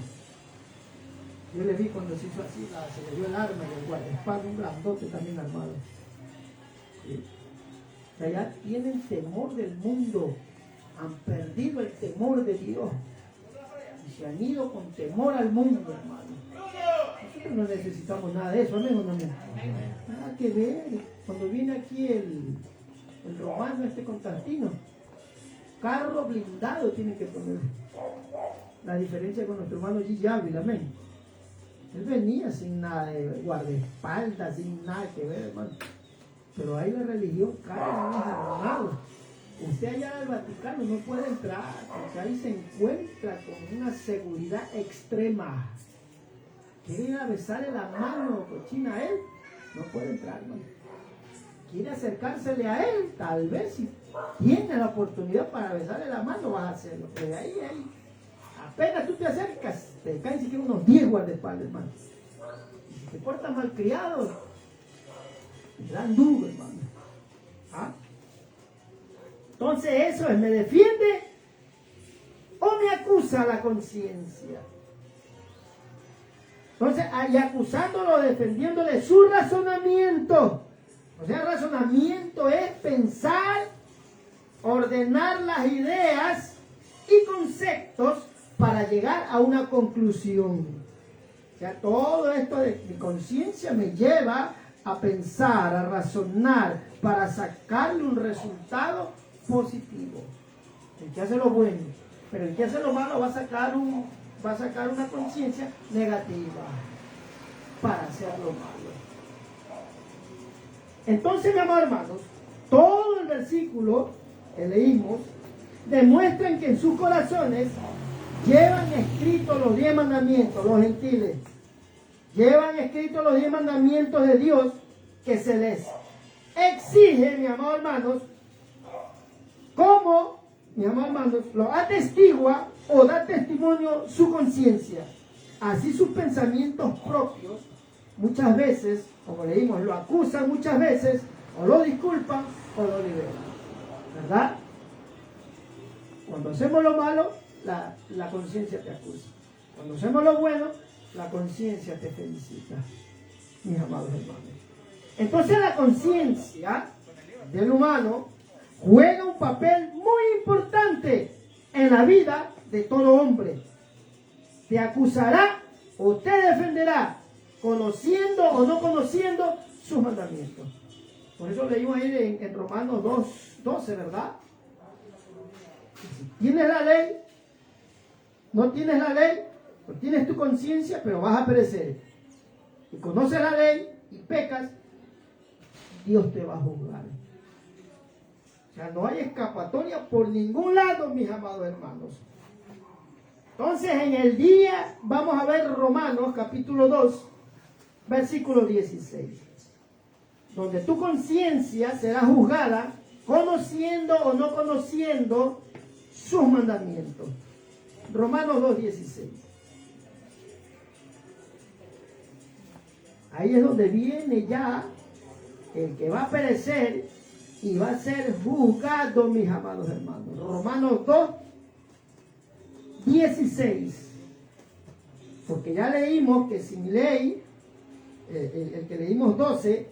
Yo le vi cuando se hizo así, se le dio el arma y el guardaespaldas, un grandote también armado. ¿Sí? O sea, ya tienen temor del mundo. Han perdido el temor de Dios. Y se han ido con temor al mundo, hermano. Nosotros no necesitamos nada de eso, ¿no? Nada que ver. Cuando viene aquí el romano, Constantino, carro blindado tiene que poner. La diferencia con nuestro hermano Gigi Ávila, amén. Él venía sin nada de guardaespaldas, sin nada que ver, hermano. Pero ahí la religión cae en armados. Usted allá al Vaticano no puede entrar, porque ahí se encuentra con una seguridad extrema. Quiere ir a besarle la mano cochina a él, no puede entrar, hermano. Quiere acercársele a él, tal vez si tiene la oportunidad para besarle la mano, vas a hacerlo. Pero ahí, apenas tú te acercas, te caen siquiera unos 10 guardaespaldas, hermano. Y si te portas malcriado, te dan duro, hermano. Entonces eso es, ¿me defiende o me acusa la conciencia? Entonces, y acusándolo, defendiéndole su razonamiento. O sea, razonamiento es pensar, ordenar las ideas y conceptos para llegar a una conclusión. O sea, todo esto de mi conciencia me lleva a pensar, a razonar, para sacarle un resultado positivo. El que hace lo bueno, pero el que hace lo malo va a sacar una conciencia negativa para hacer lo malo. Entonces, mi amor, hermanos, todo el versículo que leímos demuestran que en sus corazones llevan escritos los 10 mandamientos, los gentiles. Llevan escritos los 10 mandamientos de Dios que se les exige, mi amor, hermanos, como, mi amor, hermanos, lo atestigua o da testimonio su conciencia. Así sus pensamientos propios muchas veces, como leímos, lo acusan muchas veces, o lo disculpan o lo liberan. ¿Verdad? Cuando hacemos lo malo, la conciencia te acusa. Cuando hacemos lo bueno, la conciencia te felicita. Mis amados hermanos. Entonces la conciencia del humano juega un papel muy importante en la vida de todo hombre. Te acusará o te defenderá, conociendo o no conociendo sus mandamientos. Por eso leímos ahí en Romanos 2:12, ¿verdad? Si tienes la ley, no tienes la ley, pues tienes tu conciencia, pero vas a perecer. Si conoces la ley y pecas, Dios te va a juzgar. O sea, no hay escapatoria por ningún lado, mis amados hermanos. Entonces, en el día, vamos a ver Romanos capítulo 2, versículo 16. Donde tu conciencia será juzgada, conociendo o no conociendo sus mandamientos. Romanos 2:16. Ahí es donde viene ya el que va a perecer y va a ser juzgado, mis amados hermanos. Romanos 2:16. Porque ya leímos que sin ley, el que leímos 12,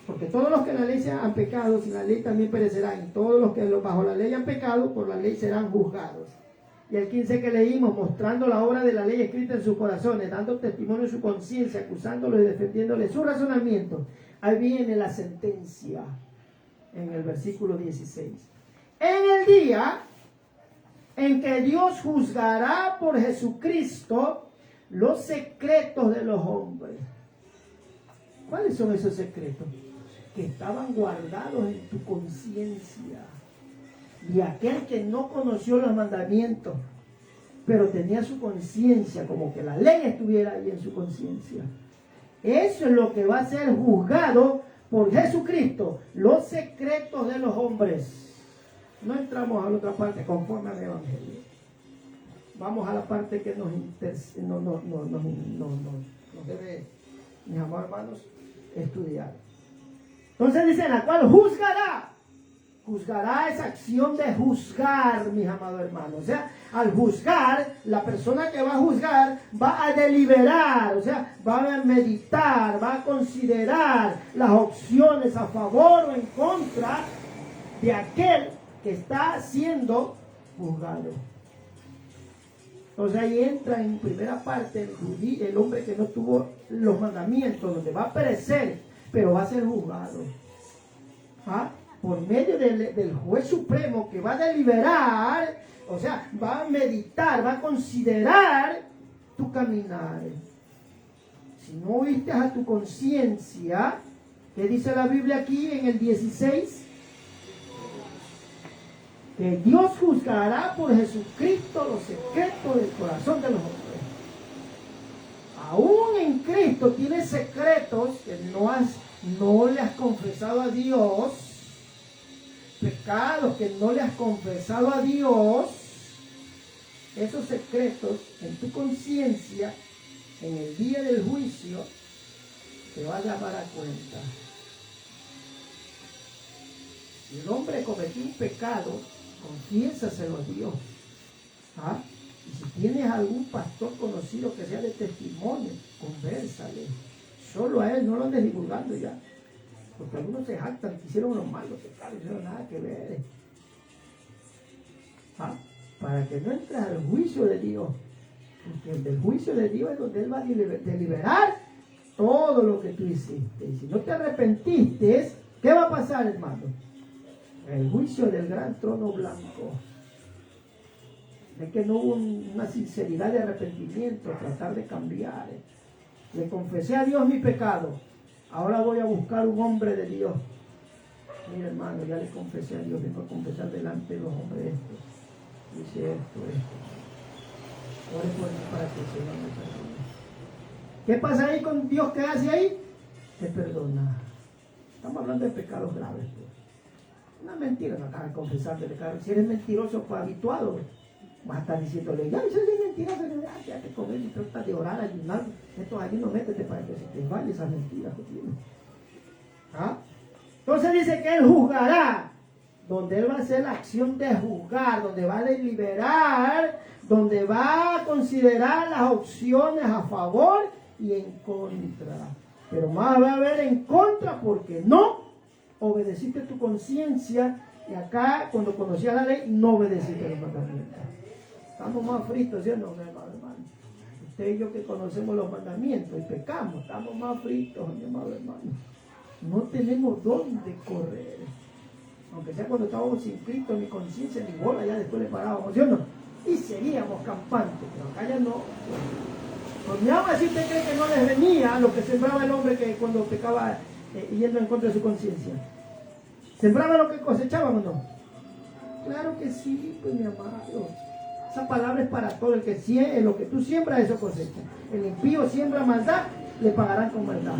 porque todos los que en la ley han pecado, sin la ley también perecerán. Y todos los que bajo la ley han pecado, por la ley serán juzgados. Y el 15 que leímos, mostrando la obra de la ley escrita en sus corazones, dando testimonio de su conciencia, acusándolo y defendiéndole su razonamiento. Ahí viene la sentencia, en el versículo 16. En el día en que Dios juzgará por Jesucristo los secretos de los hombres. ¿Cuáles son esos secretos? Que estaban guardados en tu conciencia. Y aquel que no conoció los mandamientos, pero tenía su conciencia, como que la ley estuviera ahí en su conciencia. Eso es lo que va a ser juzgado por Jesucristo, los secretos de los hombres. No entramos a la otra parte conforme al Evangelio. Vamos a la parte que nos debe, mis amados hermanos, estudiar. Entonces dice, la cual juzgará esa acción de juzgar, mis amados hermanos. O sea, al juzgar, la persona que va a juzgar va a deliberar, o sea, va a meditar, va a considerar las opciones a favor o en contra de aquel que está siendo juzgado. Entonces ahí entra en primera parte el hombre que no tuvo los mandamientos, donde va a perecer, pero va a ser juzgado. ¿Ah? Por medio del juez supremo que va a deliberar, o sea, va a meditar, va a considerar tu caminar. Si no oíste a tu conciencia, ¿qué dice la Biblia aquí en el 16? Que Dios juzgará por Jesucristo los secretos del corazón de los hombres. Aún en Cristo tienes secretos que no le has confesado a Dios, pecados que no le has confesado a Dios. Esos secretos en tu conciencia, en el día del juicio, te va a llamar a cuenta. Si el hombre cometió un pecado, confiésaselo a Dios. ¿Ah? Y si tienes algún pastor conocido que sea de testimonio, convérsale. Solo a él, no lo andes divulgando ya. Porque algunos se jactan que hicieron los malos pecados, no tienen nada que ver. ¿Ah? Para que no entres al juicio de Dios. Porque el del juicio de Dios es donde Él va a deliberar todo lo que tú hiciste. Y si no te arrepentiste, ¿qué va a pasar, hermano? El juicio del gran trono blanco. Es que no hubo una sinceridad de arrepentimiento, tratar de cambiar. Le confesé a Dios mi pecado. Ahora voy a buscar un hombre de Dios. Mira, hermano, ya le confesé a Dios. Vengo a confesar delante de los hombres esto. Dice esto. Ore por mí para que el Señor me perdone. ¿Qué pasa ahí con Dios? ¿Qué hace ahí? Te perdona. Estamos hablando de pecados graves. Pues. Una mentira, no acabas de confesar de pecado. Si eres mentiroso, pues habituado, vas a estar diciéndole, ya, eso es mentira, ya te comes y tratas de orar, ayunar. Estos ayunos, métete para que se te vaya esas mentiras que tienes. ¿Ah? Entonces dice que Él juzgará, donde Él va a hacer la acción de juzgar, donde va a deliberar, donde va a considerar las opciones a favor y en contra. pero más va a haber en contra porque no obedeciste tu conciencia. Y acá, cuando conocías la ley, no obedeciste los mandamientos. Estamos más fritos, ¿sí o no, mi amado hermano? Usted y yo que conocemos los mandamientos y pecamos, estamos más fritos, mi amado hermano. No tenemos dónde correr. Aunque sea cuando estábamos sin Cristo, ni conciencia, ni bola, ya después le parábamos, ¿sí o no? Y seguíamos campantes, pero acá ya no. Pues ni aún así usted cree que no les venía lo que sembraba el hombre que cuando pecaba yendo en contra de su conciencia. ¿Sembraba lo que cosechaban o no? Claro que sí, pues mi amado. Esa palabra es para todo el que lo que tú siembras, eso cosecha. El impío siembra maldad, le pagarán con maldad.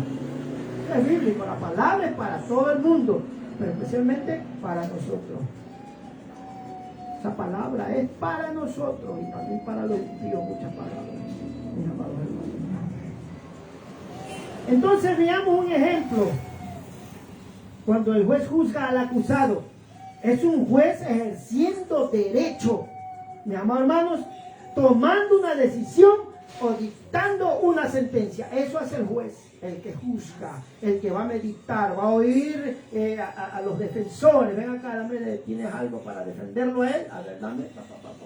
Es bíblico, la palabra es para todo el mundo, pero especialmente para nosotros. Esa palabra es para nosotros y también para los impíos, muchas palabras, mis amados hermanos. Entonces veamos un ejemplo. Cuando el juez juzga al acusado, es un juez ejerciendo derecho, mis amados hermanos, tomando una decisión o dictando una sentencia. Eso hace el juez, el que juzga, el que va a meditar, va a oír a los defensores. Ven acá, dame, ¿tienes algo para defenderlo a él? A ver, dame,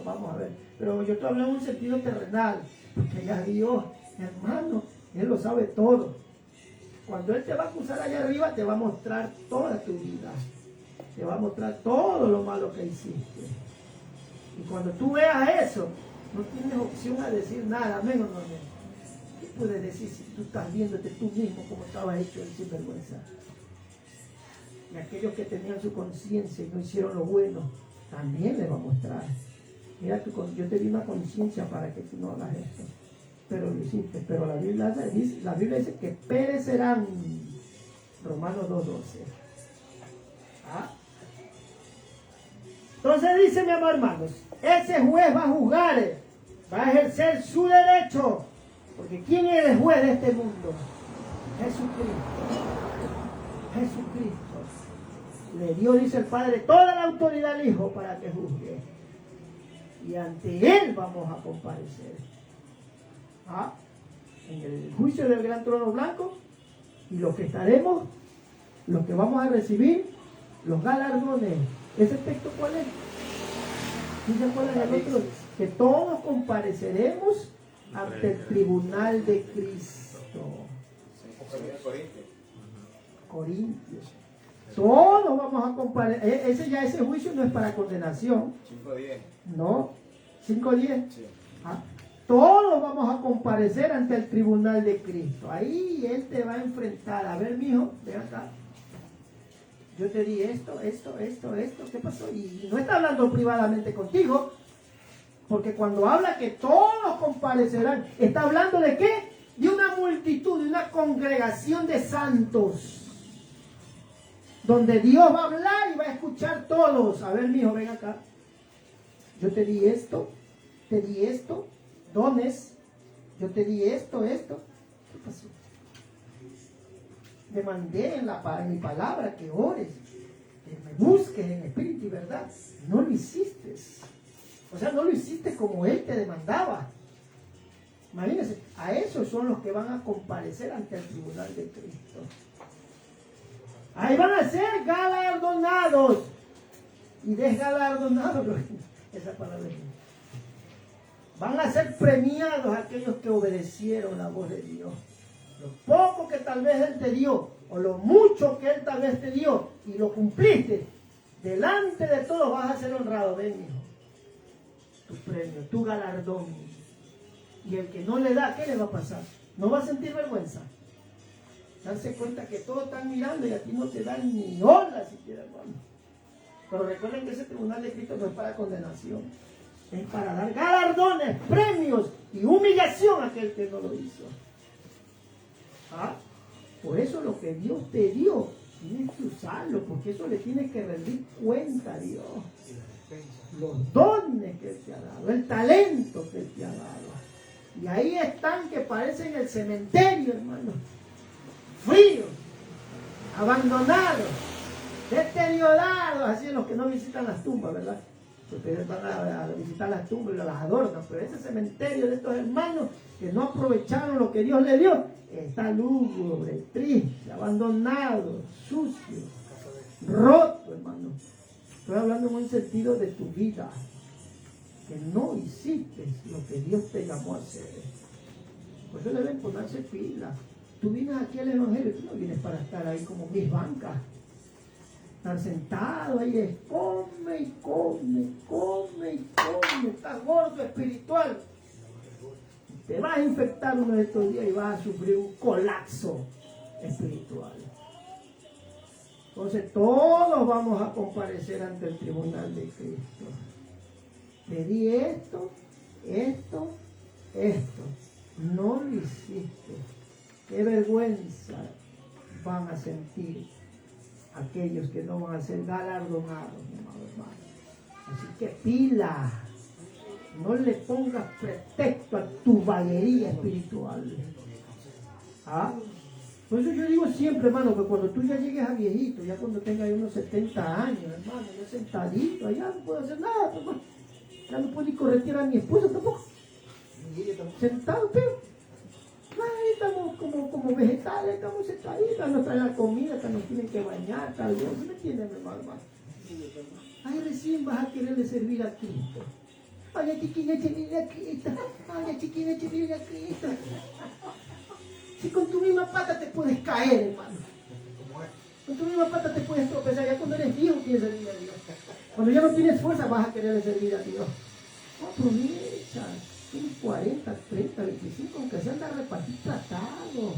vamos a ver. Pero yo te hablo en un sentido terrenal, porque ya Dios, hermano, Él lo sabe todo. Cuando Él te va a acusar allá arriba, te va a mostrar toda tu vida. Te va a mostrar todo lo malo que hiciste. Y cuando tú veas eso, no tienes opción a decir nada, amén o no amén. ¿Qué puedes decir si tú estás viéndote tú mismo como estabas hecho el sinvergüenza? Y aquellos que tenían su conciencia y no hicieron lo bueno, también le va a mostrar. Mira, yo te di una conciencia para que tú no hagas esto. Pero lo hiciste. Pero la Biblia dice que perecerán. Romanos 2:12. ¿Ah? Entonces dice, mi amado hermanos, ese juez va a juzgar, va a ejercer su derecho. Porque ¿quién es el juez de este mundo? Jesucristo. Jesucristo. Le dio, dice el Padre, toda la autoridad al Hijo para que juzgue. Y ante Él vamos a comparecer. ¿Ah? En el juicio del gran trono blanco. Y los que estaremos, los que vamos a recibir los galardones. ¿Ese texto cuál es? ¿Sí se acuerdan del otro? Que todos compareceremos ante el tribunal de Cristo. Corintios. Todos vamos a comparecer. Ese juicio no es para condenación. 5:10. No. 5:10. Sí. ¿Ah? Todos vamos a comparecer ante el tribunal de Cristo. Ahí Él te va a enfrentar. A ver, mijo, ven acá. Yo te di esto, ¿qué pasó? Y no está hablando privadamente contigo, porque cuando habla que todos comparecerán, está hablando de ¿qué? De una multitud, de una congregación de santos, donde Dios va a hablar y va a escuchar todos. A ver, mijo, ven acá. Yo te di esto, dones, yo te di esto, ¿qué pasó? Te mandé en mi palabra que ores, que me busques en espíritu y verdad. No lo hiciste. O sea, no lo hiciste como Él te demandaba. Imagínense, a esos son los que van a comparecer ante el tribunal de Cristo. Ahí van a ser galardonados y desgalardonados. Esa palabra es. Van a ser premiados aquellos que obedecieron la voz de Dios. Lo poco que tal vez Él te dio, o lo mucho que Él tal vez te dio, y lo cumpliste, delante de todos vas a ser honrado. Ven, hijo, tu premio, tu galardón. Y el que no le da, ¿qué le va a pasar? ¿No va a sentir vergüenza? Darse cuenta que todos están mirando y a ti no te dan ni hola siquiera, hermano. Pero recuerden que ese tribunal de Cristo no es para condenación, es para dar galardones, premios y humillación a aquel que no lo hizo. ¿Ah? Por eso lo que Dios te dio, tienes que usarlo, porque eso le tienes que rendir cuenta a Dios. Los dones que Él te ha dado, el talento que Él te ha dado. Y ahí están que parecen el cementerio, hermano. Fríos, abandonados, deteriorados, así los que no visitan las tumbas, ¿verdad? Ustedes van a visitar las tumbas y las adornan, pero ese cementerio de estos hermanos que no aprovecharon lo que Dios les dio, está lúgubre, triste, abandonado, sucio, roto, hermano. Estoy hablando en un sentido de tu vida, que no hiciste lo que Dios te llamó a hacer. Por eso deben ponerse pilas. Tú vienes aquí al Evangelio, tú no vienes para estar ahí como mis bancas. Estar sentado ahí es come y come, come y come. Estás gordo espiritual. Te vas a infectar uno de estos días y vas a sufrir un colapso espiritual. Entonces todos vamos a comparecer ante el tribunal de Cristo. Te di esto, esto, esto. No lo hiciste. Qué vergüenza van a sentir aquellos que no van a ser galardonados, mi amado hermano. Así que pila. No le pongas pretexto a tu vaguería espiritual. ¿Ah? Por eso yo digo siempre, hermano, que cuando tú ya llegues a viejito, ya cuando tengas unos 70 años, hermano, ya sentadito, ya no puedo hacer nada, hermano. Ya no puedo ni corretear a mi esposa tampoco. Sentado, pero ahí estamos como vegetales, estamos sentaditos, nos traen la comida, que nos tienen que bañar, tal vez. ¿Sí me entienden, hermano? Ahí recién vas a quererle servir a Cristo. Ay, chiquilla, mira a Cristo. Ay, chiquilla, mira a Cristo. Si con tu misma pata te puedes caer, hermano. Con tu misma pata te puedes tropezar. Ya cuando eres viejo quieres servir a Dios. Cuando ya no tienes fuerza vas a querer servir a Dios. Aprovecha. Tienes 40, 30, 25, aunque sea anda a repartir tratado.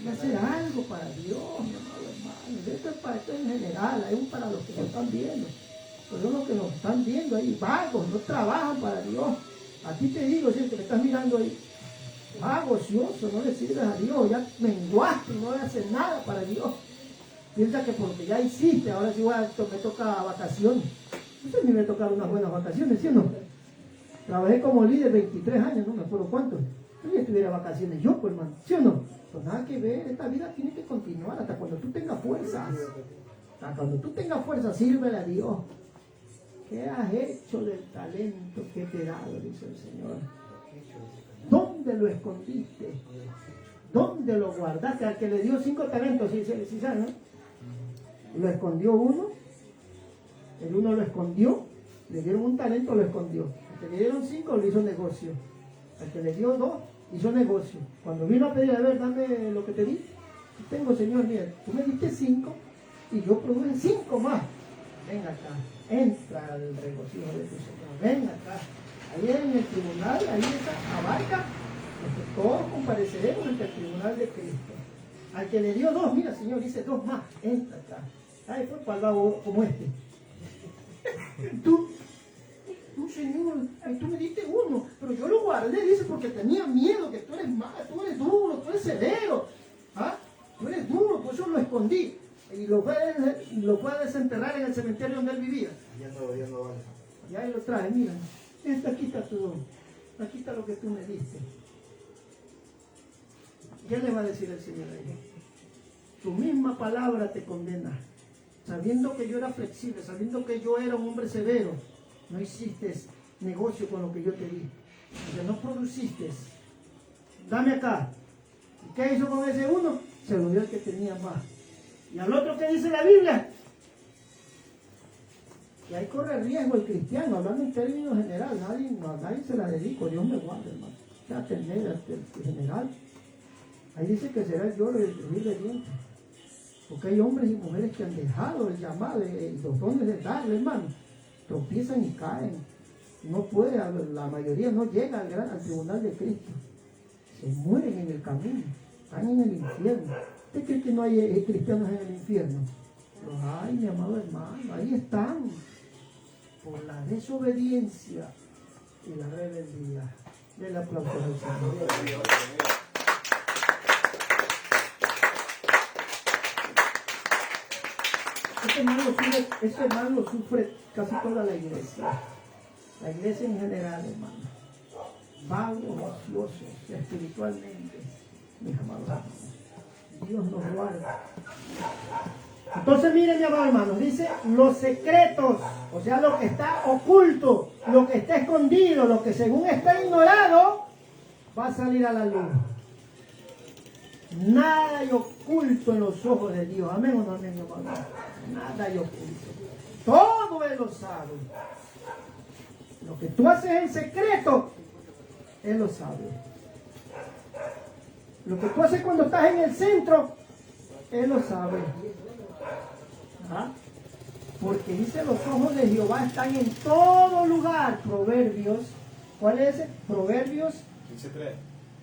Y hacer algo para Dios, mi amado hermano. Esto es para esto en general, hay un para los que nos están viendo. Pero los que nos están viendo ahí, vagos, no trabajan para Dios. A ti te digo, si que me estás mirando ahí, vago, ocioso, no le sirves a Dios, ya menguaste y no le haces nada para Dios. Piensa que porque ya hiciste, ahora sí me toca vacaciones. Entonces a mí me tocaron unas buenas vacaciones, ¿sí o no? Trabajé como líder 23 años, no me acuerdo cuántos. Yo ya estuviera vacaciones yo, pues hermano, ¿sí o no? Pues nada que ver, esta vida tiene que continuar hasta cuando tú tengas fuerzas. Hasta cuando tú tengas fuerzas, sírvele a Dios. ¿Qué has hecho del talento que te he dado? Dice el Señor. ¿Dónde lo escondiste? ¿Dónde lo guardaste? Al que le dio 5 talentos, ¿sí saben, no? Lo escondió uno, el uno lo escondió, le dieron un talento, lo escondió. Al que le dieron 5, lo hizo negocio. Al que le dio 2, hizo negocio. Cuando vino a pedir, a ver, dame lo que te di. Tengo, Señor, mira, tú me diste 5 y yo produje 5 más. Venga acá, entra al regocijo de tu Señor. Venga acá. Ahí en el tribunal, ahí está, abarca. Todos compareceremos ante el tribunal de Cristo. Al que le dio 2, mira, Señor, dice 2 más. Entra acá. Ahí fue palabra como este. Tú, Señor, tú me diste 1, pero yo lo guardé, dice, porque tenía miedo, que tú eres malo, tú eres duro, tú eres severo. ¿Ah? Tú eres duro, por eso lo escondí. Y lo fue a desenterrar en el cementerio donde él vivía. Ya no vale. Y ahí lo trae, mira. Aquí está tu don. Aquí está lo que tú me diste. ¿Qué le va a decir el Señor a ella? Tu misma palabra te condena. Sabiendo que yo era flexible, sabiendo que yo era un hombre severo, no hiciste negocio con lo que yo te di. Que no produciste. Dame acá. ¿Y qué hizo con ese uno? Se lo dio al que tenía más. ¿Y al otro qué dice la Biblia? Y ahí corre riesgo el cristiano, hablando en términos general, nadie se la dedico, Dios me guarde, hermano. Ya atender al general. Ahí dice que será el lloro y el crujir de dientes. Porque hay hombres y mujeres que han dejado el llamado, los dones de darle, hermano. Tropiezan y caen. No puede, la mayoría no llega al tribunal de Cristo. Se mueren en el camino, están en el infierno. ¿Usted cree que no hay cristianos en el infierno? Los hay, mi amado hermano, ahí están. Por la desobediencia y la rebeldía. Del aplauso al Señor. Ese mal lo sufre casi toda la iglesia. La iglesia en general, hermano. Vagos, ociosos, espiritualmente, mis amados hermanos. Dios nos guarda. Entonces miren, mi amado hermano, dice los secretos, o sea, lo que está oculto, lo que está escondido, lo que según está ignorado, va a salir a la luz. Nada hay oculto en los ojos de Dios. Amén o no amén, mi amado hermano. Nada hay oculto. Todo Él lo sabe. Lo que tú haces en secreto, Él lo sabe. Lo que tú haces cuando estás en el centro, Él lo sabe. ¿Ah? Porque dice, los ojos de Jehová están en todo lugar. Proverbios, ¿cuál es ese? Proverbios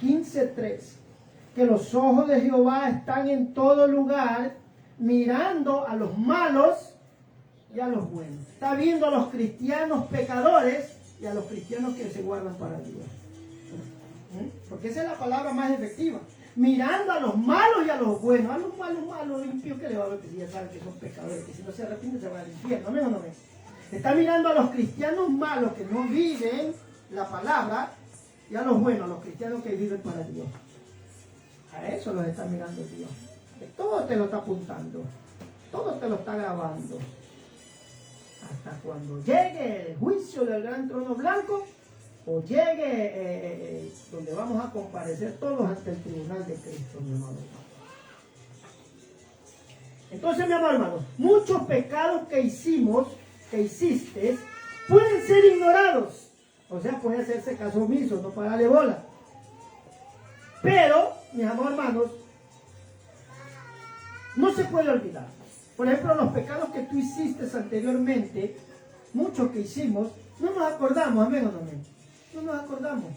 15:3. Que los ojos de Jehová están en todo lugar, mirando a los malos y a los buenos. Está viendo a los cristianos pecadores y a los cristianos que se guardan para Dios. Porque esa es la palabra más efectiva. Mirando a los malos y a los buenos. A los malos, limpios, que le va a ver que si ya saben que son pecadores, que si no se arrepienten se van al infierno. ¿Amén o no amén? Está mirando a los cristianos malos que no viven la palabra y a los buenos, a los cristianos que viven para Dios. A eso los está mirando Dios. Que todo te lo está apuntando. Todo te lo está grabando. Hasta cuando llegue el juicio del gran trono blanco, o llegue donde vamos a comparecer todos ante el tribunal de Cristo, mi amado hermano. Entonces, mi amado hermano, muchos pecados que hiciste, pueden ser ignorados. O sea, puede hacerse caso omiso, no pararle bola. Pero, mis amados hermanos, no se puede olvidar. Por ejemplo, los pecados que tú hiciste anteriormente, muchos que hicimos, no nos acordamos, amén o no amén. No nos acordamos.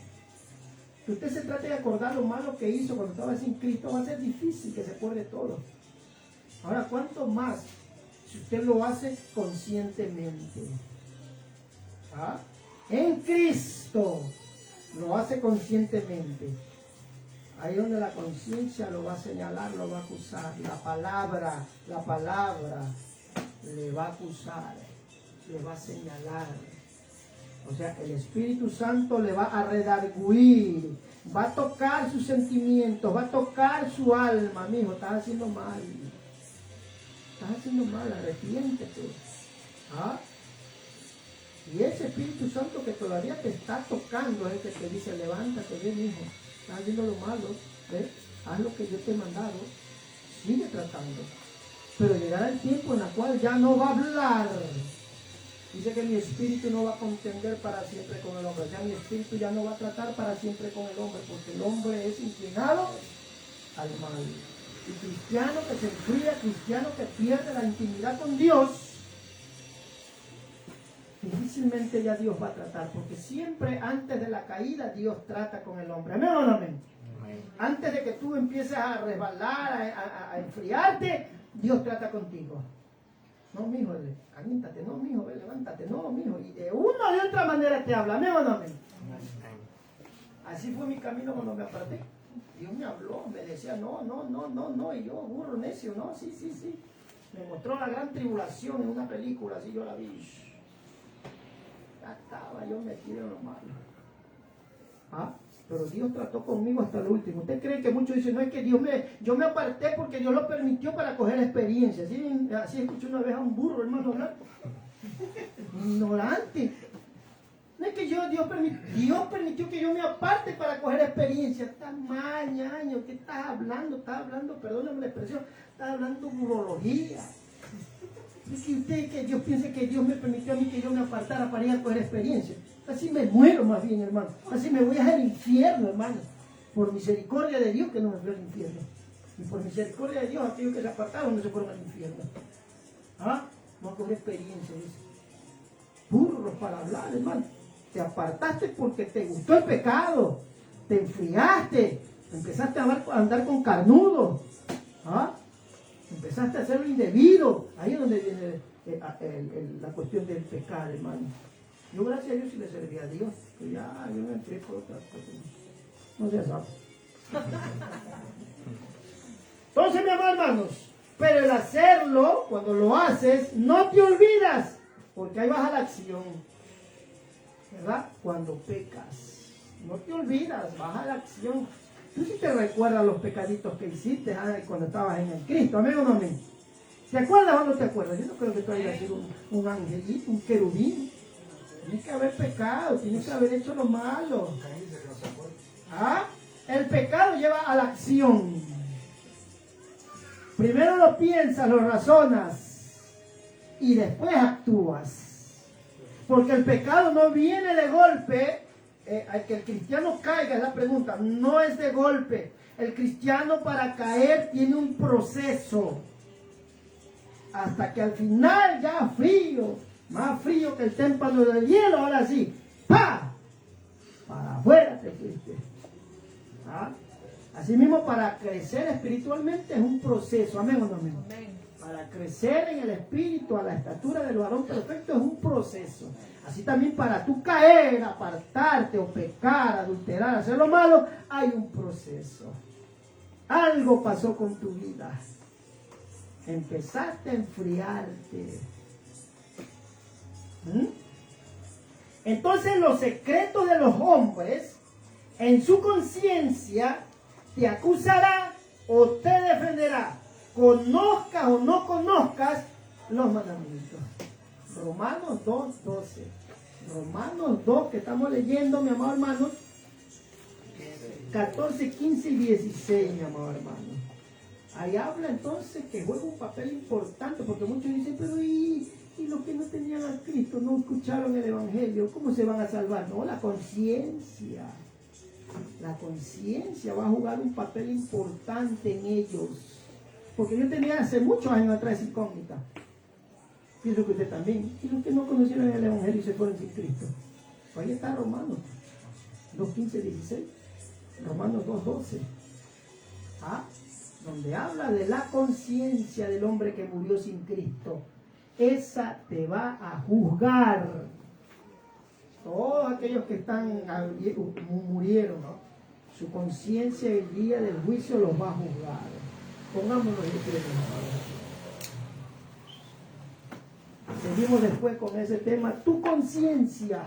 Si usted se trata de acordar lo malo que hizo cuando estaba sin Cristo, va a ser difícil que se acuerde todo. Ahora, ¿cuánto más si usted lo hace conscientemente? ¿Ah? En Cristo lo hace conscientemente. Ahí donde la conciencia lo va a señalar, lo va a acusar. La palabra le va a acusar, le va a señalar. O sea, el Espíritu Santo le va a redarguir, va a tocar sus sentimientos, va a tocar su alma. Mijo, estás haciendo mal. Estás haciendo mal, arrepiéntete. ¿Ah? Y ese Espíritu Santo que todavía te está tocando es el que te dice, levántate, ven, hijo. Estás haciendo lo malo, ¿ves? Haz lo que yo te he mandado. Sigue tratando. Pero llegará el tiempo en el cual ya no va a hablar. Dice que mi espíritu no va a contender para siempre con el hombre. O sea, mi espíritu ya no va a tratar para siempre con el hombre, porque el hombre es inclinado al mal. Y cristiano que se enfría, cristiano que pierde la intimidad con Dios, difícilmente ya Dios va a tratar, porque siempre antes de la caída Dios trata con el hombre. ¿Amén o no amén? Antes de que tú empieces a resbalar, a enfriarte, Dios trata contigo. No, mijo, caliéntate, no, mijo, levántate, no, mijo. Y de una o de otra manera te habla. ¿Amén o no amén? Así fue mi camino cuando me aparté. Dios me habló, me decía, no. Y yo, burro, necio, no, sí. Me mostró la gran tribulación en una película, así yo la vi. Ya estaba yo metido en lo malo. ¿Ah? Pero Dios trató conmigo hasta el último. ¿Usted cree que muchos dicen, no es que yo me aparté porque Dios lo permitió para coger experiencia? Así escuché una vez a un burro, hermano, hablar. Ignorante. No es que Dios permitió que yo me aparte para coger experiencia. Está mal, ñaño. ¿Qué estás hablando? Estás hablando, perdóname la expresión, estás hablando burología. Es que usted, que Dios piense que Dios me permitió a mí que yo me apartara para ir a coger experiencia. Así me muero más bien, hermano. Así me voy al infierno, hermano. Por misericordia de Dios que no me fui al infierno. Y por misericordia de Dios, aquellos que se apartaron no se fueron al infierno. ¿Ah? No a coger experiencia, dice. Burros para hablar, hermano. Te apartaste porque te gustó el pecado. Te enfriaste. Empezaste a andar con carnudo. ¿Ah? Empezaste a hacer lo indebido. Ahí es donde viene la cuestión del pecado, hermano. Yo, gracias a Dios, sí le serví a Dios. Pero ya, yo me entré por otras cosas. No se sabe. Entonces, mi amor, hermanos, pero el hacerlo, cuando lo haces, no te olvidas. Porque ahí vas a la acción. ¿Verdad? Cuando pecas. No te olvidas, vas a la acción. Tú sí te recuerdas los pecaditos que hiciste cuando estabas en el Cristo. ¿Amén o no amén? ¿Te acuerdas o no te acuerdas? Yo no creo que tú hayas sido un angelito, un querubín. Tiene que haber pecado, tiene que haber hecho lo malo. ¿Ah? El pecado lleva a la acción. Primero lo piensas, lo razonas y después actúas. Porque el pecado no viene de golpe. Al que el cristiano caiga, es la pregunta, no es de golpe. El cristiano para caer tiene un proceso. Hasta que al final, ya frío, más frío que el témpano del hielo, ahora sí, ¡pa! Para afuera te fuiste. ¿Ah? Asimismo, para crecer espiritualmente es un proceso. ¿Amén o no amén? Para crecer en el espíritu a la estatura del varón perfecto es un proceso. Así también para tú caer, apartarte o pecar, adulterar, hacer lo malo, hay un proceso. Algo pasó con tu vida. Empezaste a enfriarte. Entonces los secretos de los hombres en su conciencia te acusará o te defenderá. Conozcas o no conozcas los mandamientos. Romanos 2:12. Romanos 2 que estamos leyendo, mi amado hermano. 14, 15 y 16, mi amado hermano. Ahí habla entonces que juega un papel importante, porque muchos dicen, pero ¿y los que no tenían a Cristo, no escucharon el Evangelio? ¿Cómo se van a salvar? No, la conciencia. La conciencia va a jugar un papel importante en ellos. Porque yo tenía hace muchos años atrás incógnita. Pienso que usted también. Y los que no conocieron el Evangelio y se fueron sin Cristo. Ahí está Romanos 2:15, 16. Romanos 2:12. ¿Ah? Donde habla de la conciencia del hombre que murió sin Cristo. Esa te va a juzgar. Todos aquellos que murieron, ¿no? Su conciencia el día del juicio los va a juzgar. Pongámonos de pie. Seguimos después con ese tema. Tu conciencia.